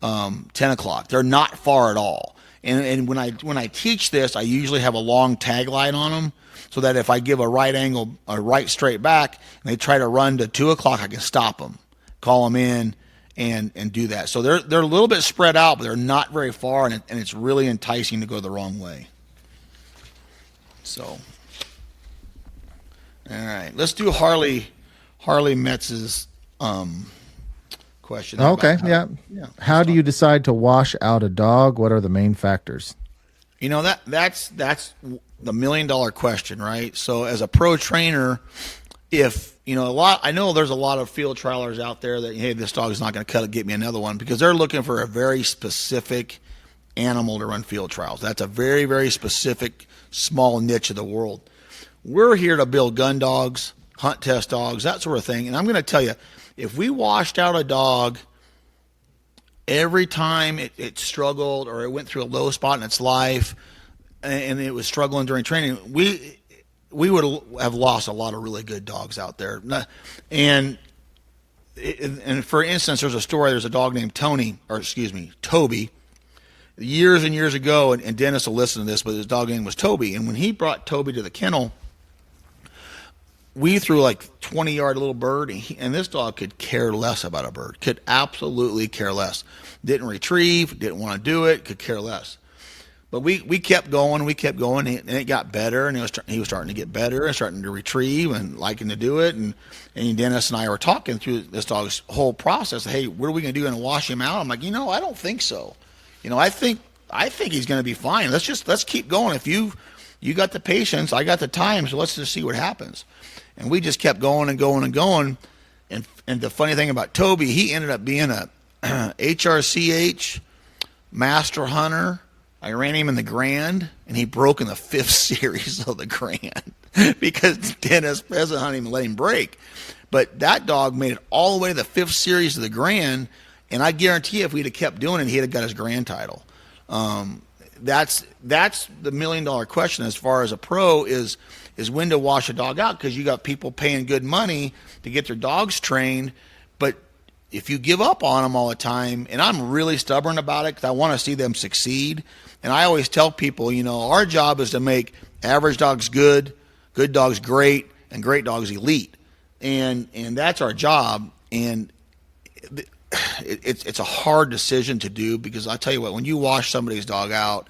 10 o'clock. They're not far at all. And when I teach this, I usually have a long tagline on them, so that if I give a right angle, a right straight back, and they try to run to 2 o'clock, I can stop them, call them in, and do that. So they're a little bit spread out, but they're not very far, and it's really enticing to go the wrong way. So, all right, let's do Harley Metz's question. Okay, yeah. How do you decide to wash out a dog? What are the main factors? That's the $1 million question, right? So as a pro trainer, if I know there's a lot of field trialers out there that, hey, this dog is not going to get me another one, because they're looking for a very specific animal to run field trials. That's a very, very specific small niche of the world. We're here to build gun dogs, hunt test dogs, that sort of thing. And I'm going to tell you, if we washed out a dog every time it struggled or it went through a low spot in its life and it was struggling during training, we would have lost a lot of really good dogs out there. And for instance, there's a dog named Toby, years and years ago, and Dennis will listen to this, but his dog name was Toby. And when he brought Toby to the kennel, we threw like 20-yard little bird, and this dog could care less about a bird, could absolutely care less. Didn't retrieve, didn't want to do it, could care less. But we kept going, and it got better, and he was starting to get better and starting to retrieve and liking to do it. And Dennis and I were talking through this dog's whole process. Hey, what are we going to do? Going to wash him out? I'm like, I don't think so. I think he's going to be fine. Let's keep going. If you got the patience, I got the time, so let's just see what happens. And we just kept going and going and going. And the funny thing about Toby, he ended up being a HRCH master hunter. I ran him in the Grand, and he broke in the 5th series of the Grand because Dennis pheasant hunted him and let him break. But that dog made it all the way to the 5th series of the Grand, and I guarantee you if we'd have kept doing it, he'd have got his Grand title. That's the $1 million question as far as a pro is when to wash a dog out, because you got people paying good money to get their dogs trained, but if you give up on them all the time, and I'm really stubborn about it because I want to see them succeed, and I always tell people, our job is to make average dogs good dogs great, and great dogs elite, and that's our job. And it's a hard decision to do, because I tell you what, when you wash somebody's dog out,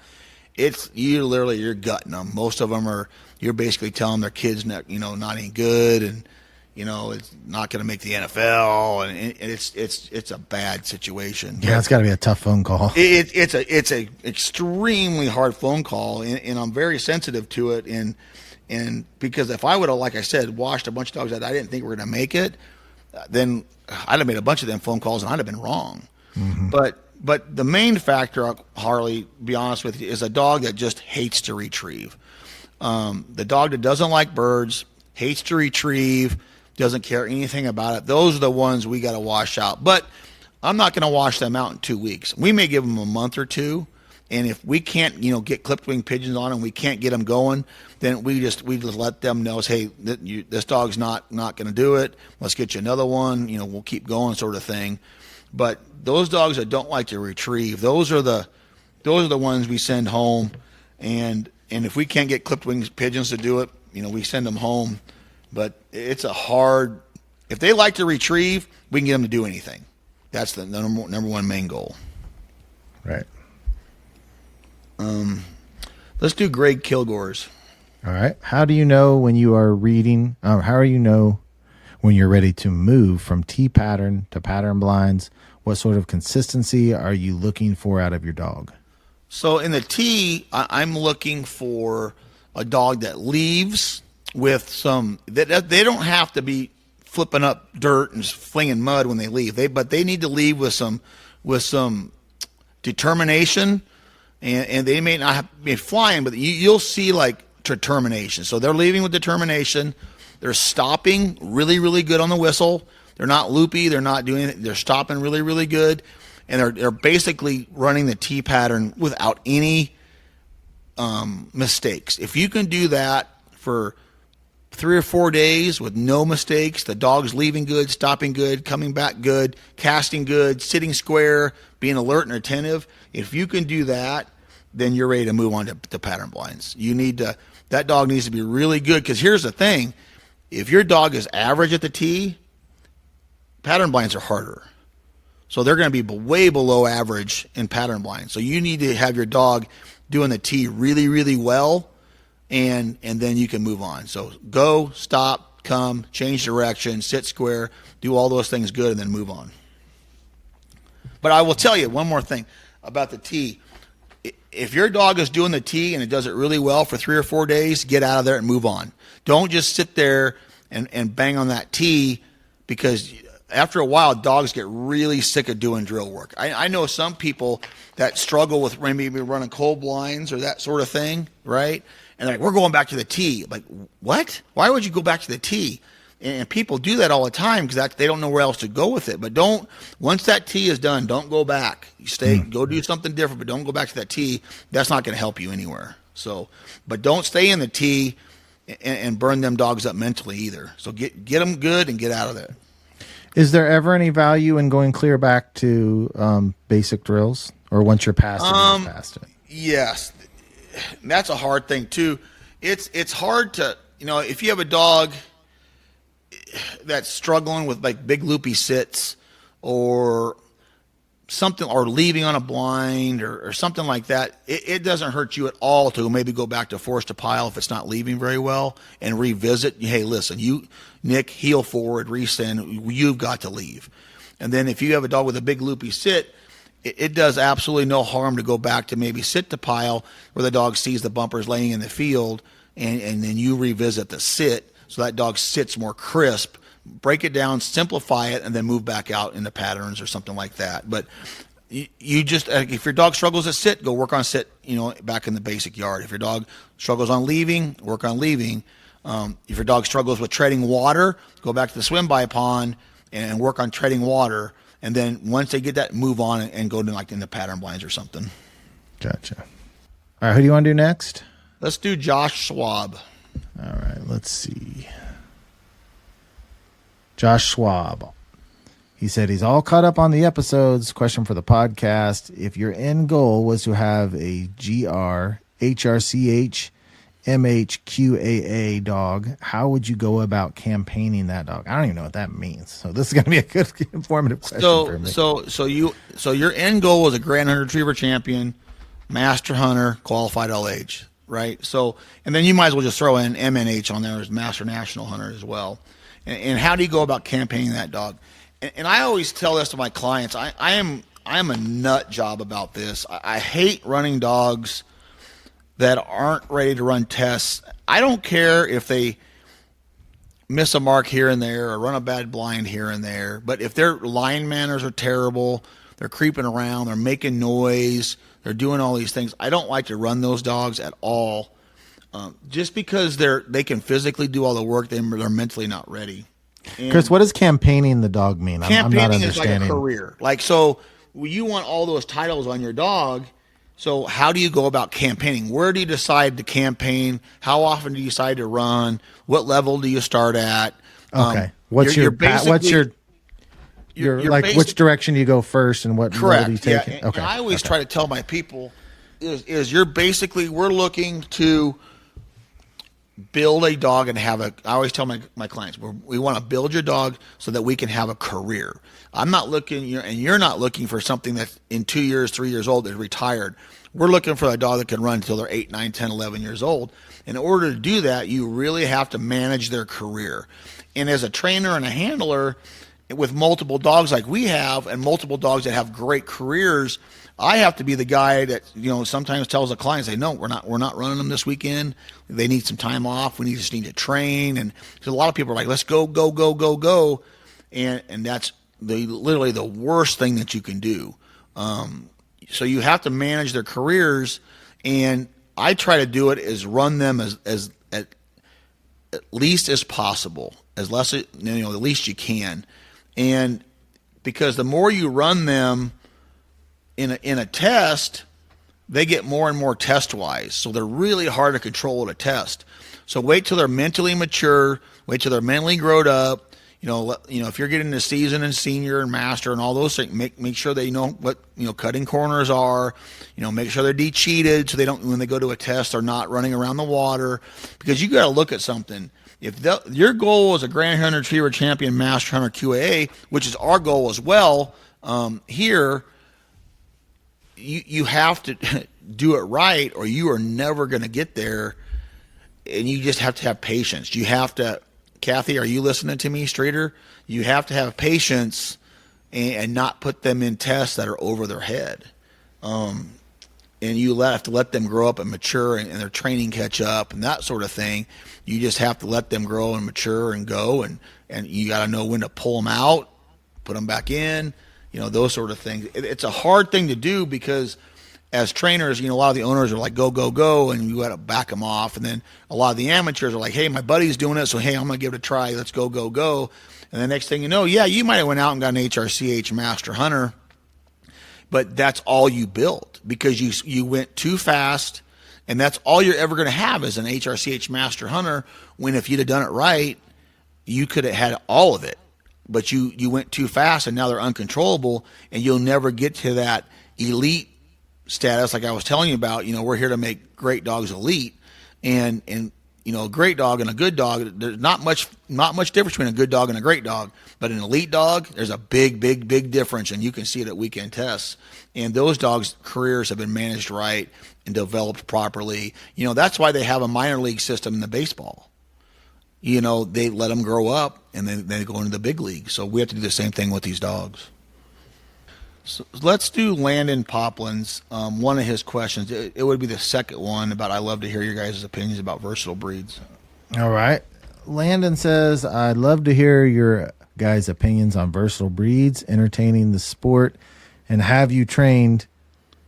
you're gutting them. Most of them you're basically telling their kids not any good, and it's not going to make the NFL, and it's a bad situation. Yeah, it's got to be a tough phone call. It's a extremely hard phone call, and I'm very sensitive to it, and because if I would have, like I said, washed a bunch of dogs that I didn't think were going to make it, then I'd have made a bunch of them phone calls, and I'd have been wrong. Mm-hmm. But the main factor, Harley, to be honest with you, is a dog that just hates to retrieve. The dog that doesn't like birds, hates to retrieve, doesn't care anything about it. Those are the ones we got to wash out. But I'm not going to wash them out in 2 weeks. We may give them a month or two, and if we can't, get clipped wing pigeons on them, we can't get them going, then we just let them know, hey, this dog's not going to do it. Let's get you another one. We'll keep going, sort of thing. But those dogs that don't like to retrieve, those are the ones we send home. And if we can't get clipped wing pigeons to do it, we send them home. But it's if they like to retrieve, we can get them to do anything. That's the number one main goal. Right. Let's do Greg Kilgore's. All right. How do you know when you are reading? How do you know when you're ready to move from T pattern to pattern blinds? What sort of consistency are you looking for out of your dog? So in the T, I'm looking for a dog that leaves with some. They don't have to be flipping up dirt and flinging mud when they leave. But they need to leave with some determination, and they may not be flying, but you'll see like determination. So they're leaving with determination. They're stopping really, really good on the whistle. They're not loopy. They're not doing it. They're stopping really, really good, and they're basically running the T pattern without any mistakes. If you can do that for 3 or 4 days with no mistakes, the dog's leaving good, stopping good, coming back good, casting good, sitting square, being alert and attentive. If you can do that, then you're ready to move on to pattern blinds. That dog needs to be really good, because here's the thing. If your dog is average at the tee, pattern blinds are harder. So they're going to be way below average in pattern blinds. So you need to have your dog doing the tee really, really well, and then you can move on. So go, stop, come, change direction, sit square, do all those things good, and then move on. But I will tell you one more thing about the tee. If your dog is doing the tee and it does it really well for 3 or 4 days, get out of there and move on. Don't just sit there and bang on that tee, because after a while, dogs get really sick of doing drill work. I know some people that struggle with maybe running cold blinds or that sort of thing, right? And they're like, we're going back to the tee. Like, what? Why would you go back to the tee? And people do that all the time because they don't know where else to go with it. But once that tee is done, don't go back. You go do something different, but don't go back to that tee. That's not going to help you anywhere. So, but don't stay in the tee and burn them dogs up mentally either. So get them good and get out of there. Is there ever any value in going clear back to basic drills, or once you're past it, you're past it? Yes, that's a hard thing too. It's hard to, if you have a dog that's struggling with like big loopy sits or something, or leaving on a blind or something like that, it doesn't hurt you at all to maybe go back to force to pile if it's not leaving very well, and revisit. Hey, listen, Nick, heel forward, resend, you've got to leave. And then if you have a dog with a big loopy sit, it does absolutely no harm to go back to maybe sit to pile where the dog sees the bumpers laying in the field, and then you revisit the sit so that dog sits more crisp. Break it down, simplify it, and then move back out into patterns or something like that. But you just, if your dog struggles at sit, go work on sit, back in the basic yard. If your dog struggles on leaving, work on leaving. If your dog struggles with treading water, go back to the swim by pond and work on treading water. And then once they get that, move on and go to in the pattern blinds or something. Gotcha. All right, who do you want to do next? Let's do Josh Schwab. All right, let's see. Josh Schwab. He said he's all caught up on the episodes. Question for the podcast. If your end goal was to have a GR, HRCH, MHQAA dog, how would you go about campaigning that dog? I don't even know what that means. So this is going to be a good informative question for me. So your end goal was a Grand Hunter Retriever champion, Master Hunter, qualified all age, right? So, and then you might as well just throw in MNH on there as Master National Hunter as well. And how do you go about campaigning that dog? And I always tell this to my clients. I am a nut job about this. I hate running dogs that aren't ready to run tests. I don't care if they miss a mark here and there or run a bad blind here and there, but if their line manners are terrible, they're creeping around, they're making noise, they're doing all these things, I don't like to run those dogs at all. Just because they can physically do all the work, they're mentally not ready. And Chris, what does campaigning the dog mean? Campaigning I'm not is like a understanding. career. So you want all those titles on your dog. So how do you go about campaigning? Where do you decide to campaign? How often do you decide to run? What level do you start at? Okay. Which direction do you go first, and what level do you take? Yeah. And I always try to tell my people is we're looking to build a dog and I always tell my clients, we want to build your dog so that we can have a career. I'm not looking, and you're not looking for something that's in 2 years, 3 years old that's retired. We're looking for a dog that can run until they're 8, 9, 10, 11 years old. In order to do that, you really have to manage their career. And as a trainer and a handler with multiple dogs like we have, and multiple dogs that have great careers, I have to be the guy that sometimes tells a client, say, no, we're not running them this weekend. They need some time off. We just need to train. And a lot of people are like, let's go, and that's literally the worst thing that you can do. So you have to manage their careers, and I try to do it is run them as at least as possible, as less the least you can, and because the more you run them in a test, they get more and more test wise. So they're really hard to control at a test. So wait till they're mentally mature, wait till they're mentally grown up, if you're getting into season and senior and master and all those things, make sure they know what cutting corners are. Make sure they're de-cheated so they don't, when they go to a test, they're not running around the water. Because you got to look at something. If your goal is a Grand Hunter Retriever Champion Master Hunter QAA, which is our goal as well, here you have to do it right, or you are never going to get there. And you just have to have patience. You have to. Kathy, are you listening to me, Streeter? You have to have patience and not put them in tests that are over their head. And you have to let them grow up and mature and their training catch up and that sort of thing. You just have to let them grow and mature and go, and you got to know when to pull them out, put them back in, those sort of things. It's a hard thing to do because as trainers, a lot of the owners are like, go, go, go, and you got to back them off. And then a lot of the amateurs are like, hey, my buddy's doing it, so hey, I'm going to give it a try. Let's go, go, go. And the next thing you know, yeah, you might have went out and got an HRCH Master Hunter, but that's all you built because you went too fast, and that's all you're ever going to have is an HRCH Master Hunter, when if you'd have done it right, you could have had all of it. But you went too fast, and now they're uncontrollable, and you'll never get to that elite status like I was telling you about. We're here to make great dogs elite, and a great dog and a good dog, there's not much difference between a good dog and a great dog, but an elite dog, there's a big difference, and you can see it at weekend tests. And those dogs' careers have been managed right and developed properly. That's why they have a minor league system in the baseball. They let them grow up, and then they go into the big league. So we have to do the same thing with these dogs. So let's do Landon Poplin's, one of his questions. It would be the second one about, I love to hear your guys' opinions about versatile breeds. All right. Landon says, I'd love to hear your guys' opinions on versatile breeds, entertaining the sport, and have you trained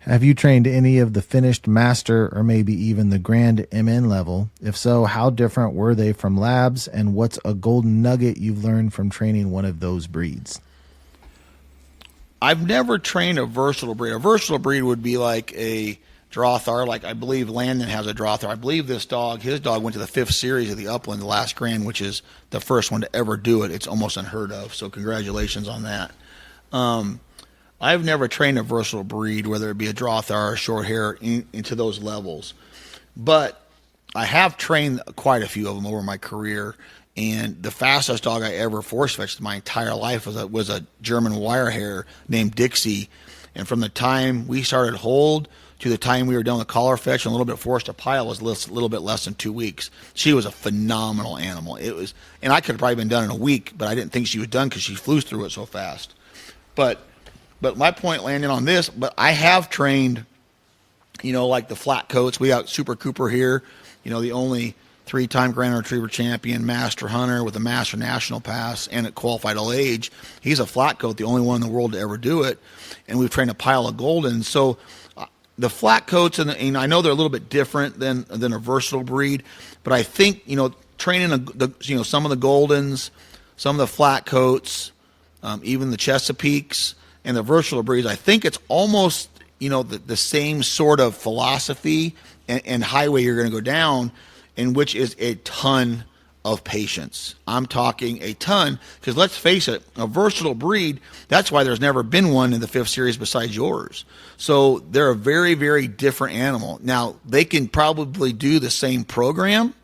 any of the finished master or maybe even the grand MN level? If so, how different were they from labs, and what's a golden nugget you've learned from training one of those breeds? I've never trained a versatile breed. A versatile breed would be like a Drothar, like I believe Landon has a Drothar. I believe his dog went to the 5th series of the Upland, the last Grand, which is the first one to ever do it. It's almost unheard of, so congratulations on that. I've never trained a versatile breed, whether it be a Drothar or short hair, into those levels. But I have trained quite a few of them over my career. And the fastest dog I ever force fetched my entire life was a German wire hair named Dixie. And from the time we started hold to the time we were done with collar fetch and a little bit forced to pile was a little bit less than 2 weeks. She was a phenomenal animal. And I could have probably been done in a week, but I didn't think she was done because she flew through it so fast. But my point landing on this, but I have trained, like the flat coats. We got Super Cooper here, the only 3-time Grand Retriever Champion, Master Hunter with a Master National Pass and at qualified all age. He's a flat coat, the only one in the world to ever do it. And we've trained a pile of Goldens. So the flat coats, and I know they're a little bit different than a versatile breed, but I think, training some of the Goldens, some of the flat coats, even the Chesapeakes and the versatile breeds, I think it's almost, the same sort of philosophy and highway you're going to go down, in which is a ton of patience. I'm talking a ton, because let's face it, a versatile breed, that's why there's never been one in the 5th series besides yours. So they're a very, very different animal. Now, they can probably do the same program,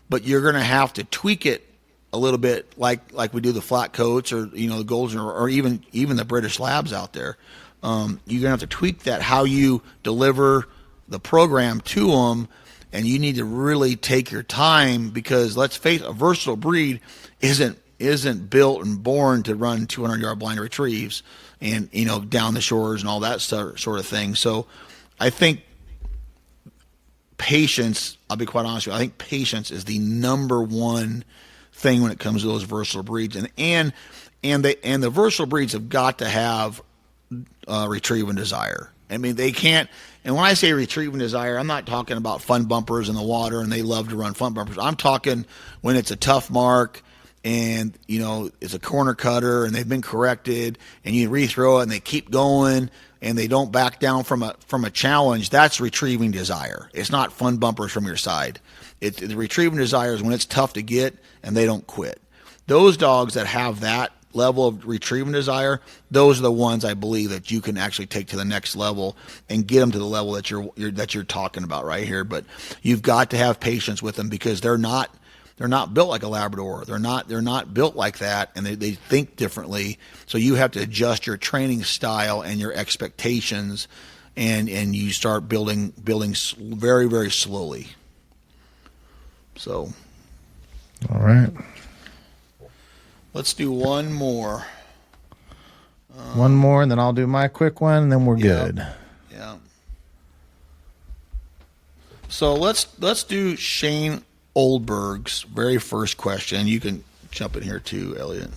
but you're going to have to tweak it a little bit like we do the flat coats or, the golds or even the British labs out there. You're going to have to tweak that, how you deliver the program to them. And you need to really take your time, because let's face it, a versatile breed isn't built and born to run 200-yard blind retrieves and down the shores and all that sort of thing. So I think patience, I'll be quite honest with you, I think patience is the number one thing when it comes to those versatile breeds. And the versatile breeds have got to have retrieve and desire. I mean, they can't. And when I say retrieve and desire, I'm not talking about fun bumpers in the water and they love to run fun bumpers. I'm talking when it's a tough mark and, it's a corner cutter and they've been corrected and you rethrow it and they keep going and they don't back down from a challenge. That's retrieving desire. It's not fun bumpers from your side. The retrieving desire is when it's tough to get and they don't quit. those dogs that have that level of retrieving desire, those are the ones I believe that you can actually take to the next level and get them to the level that you're talking about right here. But you've got to have patience with them, because they're not built like a Labrador. They're not built like that, and they think differently. So you have to adjust your training style and your expectations, and you start building very, very slowly. So, all right. Let's do one more. One more, and then I'll do my quick one, and then we're good. Yeah. So let's do Shane Oldberg's very first question. You can jump in here too, Elliott.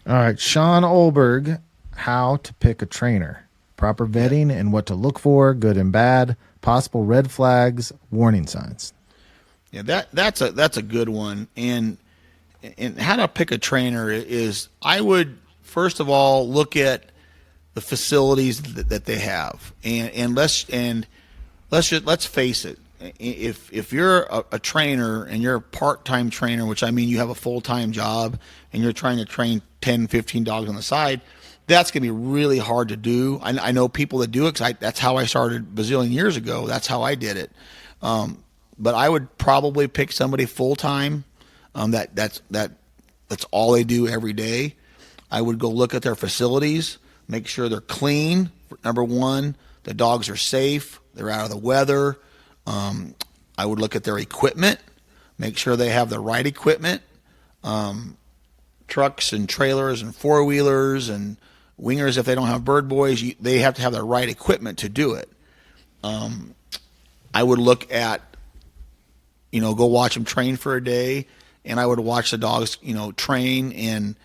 All right, Sean Oldberg, how to pick a trainer, proper vetting and what to look for, good and bad, possible red flags, warning signs. Yeah, that's a good one. And how to pick a trainer is, I would first of all look at the facilities that they have, and let's face it. If you're a trainer and you're a part-time trainer, which I mean you have a full-time job and you're trying to train 10, 15 dogs on the side, that's going to be really hard to do. I know people that do it, because that's how I started bazillion years ago. That's how I did it. But I would probably pick somebody full-time. That's all they do every day. I would go look at their facilities, make sure they're clean. Number one, the dogs are safe, they're out of the weather. I would look at their equipment, make sure they have the right equipment. Trucks and trailers and four-wheelers and wingers, if they don't have bird boys, they have to have the right equipment to do it. I would look at, go watch them train for a day, and I would watch the dogs, train. And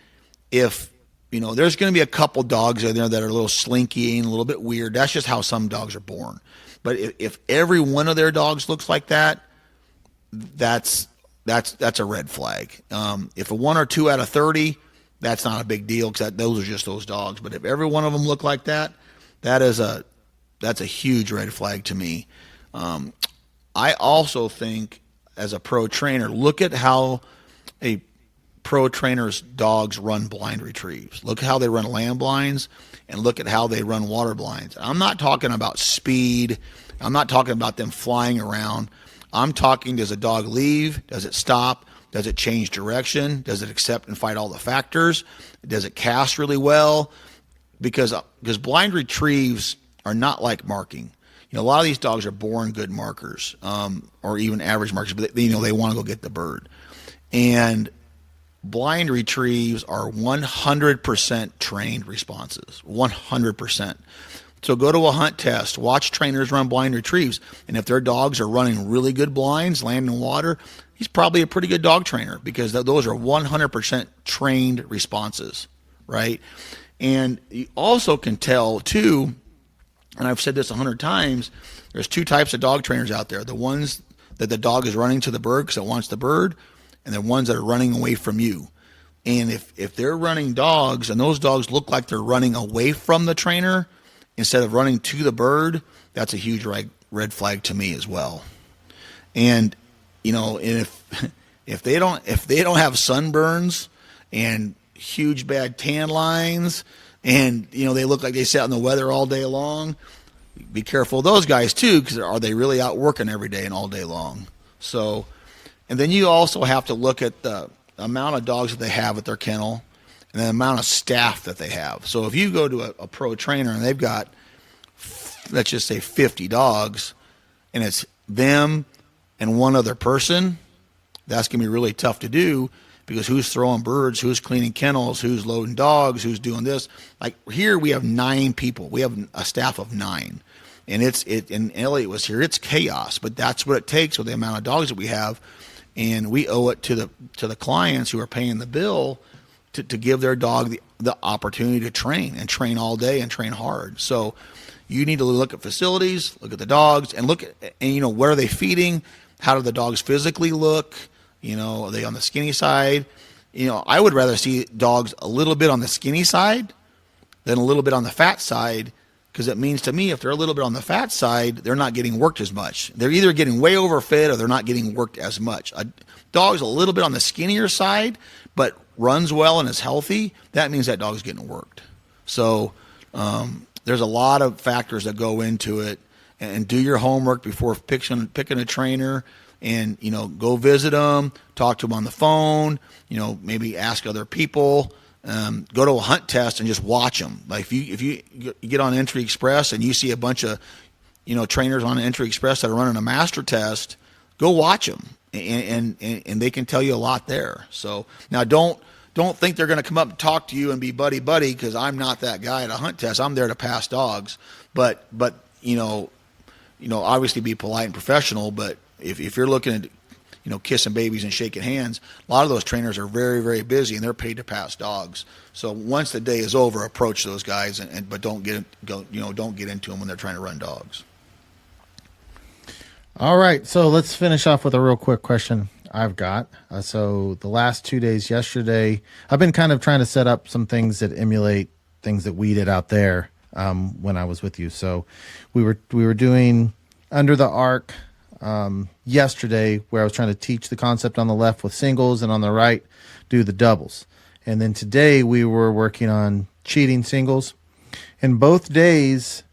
if, there's going to be a couple dogs in there that are a little slinky and a little bit weird. That's just how some dogs are born. But if every one of their dogs looks like that, that's a red flag. If a 1 or 2 out of 30, that's not a big deal, because those are just those dogs. But if every one of them look like that, that's a huge red flag to me. I also think, as a pro trainer, look at how a pro trainer's dogs run blind retrieves. Look at how they run land blinds, and look at how they run water blinds. I'm not talking about speed. I'm not talking about them flying around. I'm talking, does a dog leave? Does it stop? Does it change direction? Does it accept and fight all the factors? Does it cast really well? Because blind retrieves are not like marking. A lot of these dogs are born good markers, or even average markers, but they want to go get the bird. And blind retrieves are 100% trained responses, 100%. So go to a hunt test, watch trainers run blind retrieves, and if their dogs are running really good blinds, land and water, he's probably a pretty good dog trainer, because those are 100% trained responses, right? And you also can tell, too, and I've said this 100 times, there's 2 types of dog trainers out there. The ones that the dog is running to the bird because it wants the bird, and the ones that are running away from you. And if they're running dogs and those dogs look like they're running away from the trainer instead of running to the bird, that's a huge red flag to me as well. And if they don't have sunburns and huge bad tan lines, and they look like they sat in the weather all day long, be careful of those guys too, because are they really out working every day and all day long? So, and then you also have to look at the amount of dogs that they have at their kennel and the amount of staff that they have. So if you go to a pro trainer and they've got, let's just say 50 dogs, and it's them and one other person, that's going to be really tough to do, because who's throwing birds, who's cleaning kennels, who's loading dogs, who's doing this. Like here we have 9 people. We have a staff of 9. And and Elliott was here. It's chaos, but that's what it takes with the amount of dogs that we have. And we owe it to the clients who are paying the bill to give their dog the opportunity to train all day and train hard. So you need to look at facilities, look at the dogs, and look at, and what are they feeding? How do the dogs physically look? Are they on the skinny side? I would rather see dogs a little bit on the skinny side than a little bit on the fat side, because it means to me if they're a little bit on the fat side, they're not getting worked as much. They're either getting way overfed or they're not getting worked as much. A dog's a little bit on the skinnier side, but runs well and is healthy, that means that dog's getting worked. So there's a lot of factors that go into it. And do your homework before picking a trainer, and go visit them, talk to them on the phone. Maybe ask other people. Go to a hunt test and just watch them. Like if you get on Entry Express and you see a bunch of trainers on Entry Express that are running a master test, go watch them, and they can tell you a lot there. So now don't think they're going to come up and talk to you and be buddy because I'm not that guy at a hunt test. I'm there to pass dogs, but obviously be polite and professional. But if you're looking at kissing babies and shaking hands, a lot of those trainers are very, very busy and they're paid to pass dogs. So once the day is over, approach those guys, but don't get into them when they're trying to run dogs. All right, so let's finish off with a real quick question I've got. So the last 2 days, yesterday, I've been kind of trying to set up some things that emulate things that we did out there when I was with you. So we were doing Under the Arc yesterday, where I was trying to teach the concept on the left with singles and on the right do the doubles. And then today we were working on cheating singles. And both days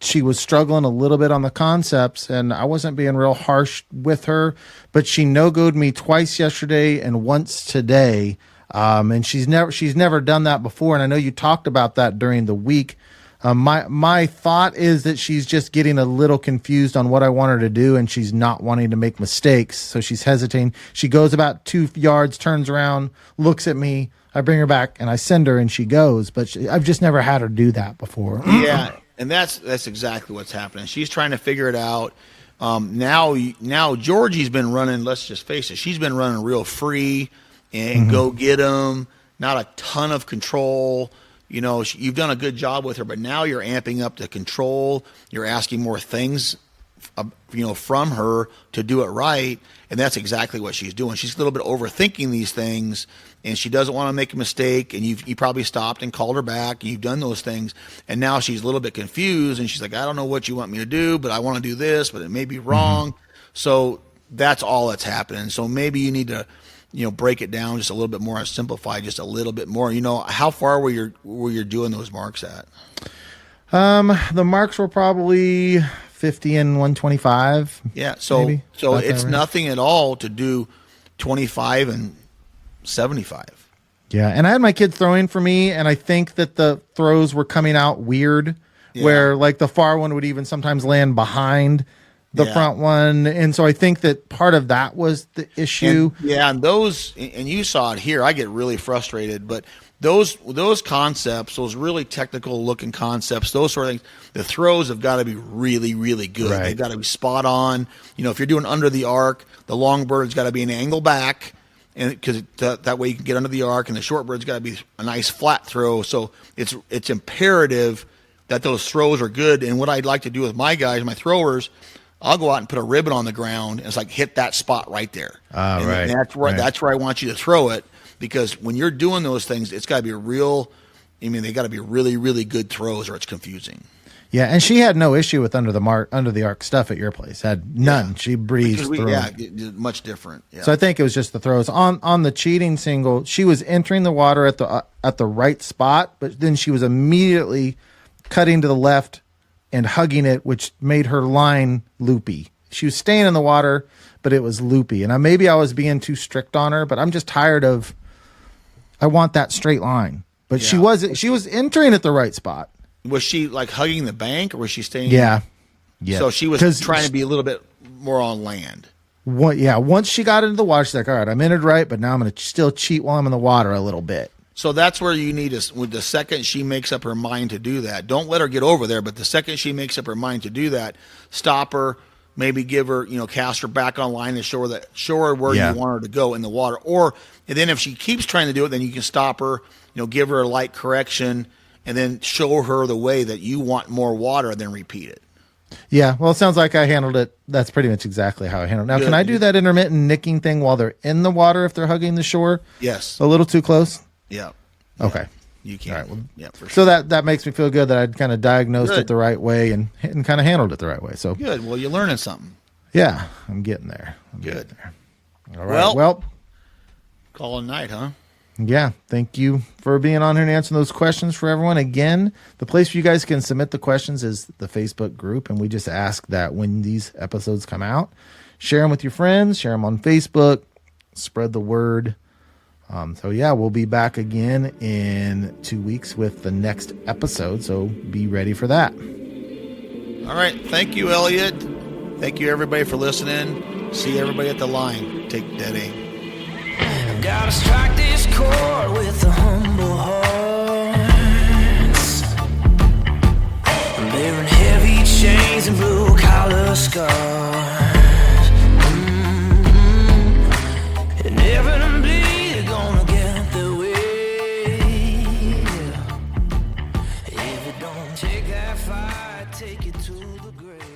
she was struggling a little bit on the concepts, and I wasn't being real harsh with her, but she no-go'd me twice yesterday and once today. And she's never done that before. And I know you talked about that during the week. My thought is that she's just getting a little confused on what I want her to do, and she's not wanting to make mistakes. So she's hesitating. She goes about 2 yards, turns around, looks at me. I bring her back and I send her and she goes, but I've just never had her do that before. Yeah. And that's exactly what's happening. She's trying to figure it out. Now Georgie's been running, let's just face it, she's been running real free and go get them, not a ton of control. You've done a good job with her, but now you're amping up the control. You're asking more things, from her to do it right, and that's exactly what she's doing. She's a little bit overthinking these things, and she doesn't want to make a mistake, and you probably stopped and called her back, and you've done those things, and now she's a little bit confused, and she's like, I don't know what you want me to do, but I want to do this, but it may be wrong. So that's all that's happening. So maybe you need to break it down just a little bit more and simplify just a little bit more. How far were you doing those marks at? The marks were probably 50 and 125. Yeah. So maybe. It's nothing at all to do 25 and 75. Yeah. And I had my kids throwing for me, and I think that the throws were coming out weird, where like the far one would even sometimes land behind the front one. And so I think that part of that was the issue. And you saw it here, I get really frustrated, but those concepts, those really technical looking concepts, those sort of things, the throws have got to be really, really good. Right. They've got to be spot on. If you're doing under the arc, the long bird's got to be an angle back, and because that way you can get under the arc, and the short bird's got to be a nice flat throw. So it's imperative that those throws are good. And what I'd like to do with my guys, my throwers, I'll go out and put a ribbon on the ground, and it's like hit that spot right there. Right. And that's where I want you to throw it, because when you're doing those things, it's got to be they got to be really, really good throws, or it's confusing. Yeah, and she had no issue with under the arc stuff at your place. Had none. Yeah. She breezed through. Yeah, much different. Yeah. So I think it was just the throws. On the cheating single, she was entering the water at the right spot, but then she was immediately cutting to the left and hugging it, which made her line loopy. She was staying in the water, but it was loopy. And maybe I was being too strict on her, but I'm just tired of, I want that straight line. But she was entering at the right spot. Was she like hugging the bank, or was she staying? Yeah. So she was trying to be a little bit more on land. Once she got into the water, she's like, all right, I'm entered right, but now I'm going to still cheat while I'm in the water a little bit. So that's where you need to, with the second she makes up her mind to do that, don't let her get over there, but the second she makes up her mind to do that, stop her, maybe give her, cast her back on line and show her where you want her to go in the water. And then if she keeps trying to do it, then you can stop her, give her a light correction, and then show her the way that you want more water, and then repeat it. Yeah, well, it sounds like I handled it. That's pretty much exactly how I handled it. Now, Can I do that intermittent nicking thing while they're in the water if they're hugging the shore? Yes. A little too close? Yeah. Okay. You can. All right, well, yeah, for sure. So that makes me feel good that I'd kind of diagnosed it the right way and kind of handled it the right way. So good. Well, you're learning something. Yeah, I'm getting there. Good. All right. Well, call it a night, huh? Yeah, thank you for being on here and answering those questions for everyone. Again, the place where you guys can submit the questions is the Facebook group, and we just ask that when these episodes come out, share them with your friends, share them on Facebook, spread the word. So yeah, we'll be back again in 2 weeks with the next episode, so be ready for that. All right. Thank you, Elliott. Thank you, everybody, for listening. See everybody at the line. Take that aim. Gotta strike this chord with the humble hearts. I'm bearing heavy chains and blue collar scars. Inevitably, they're gonna get their way. If it don't take that fight, take it to the grave.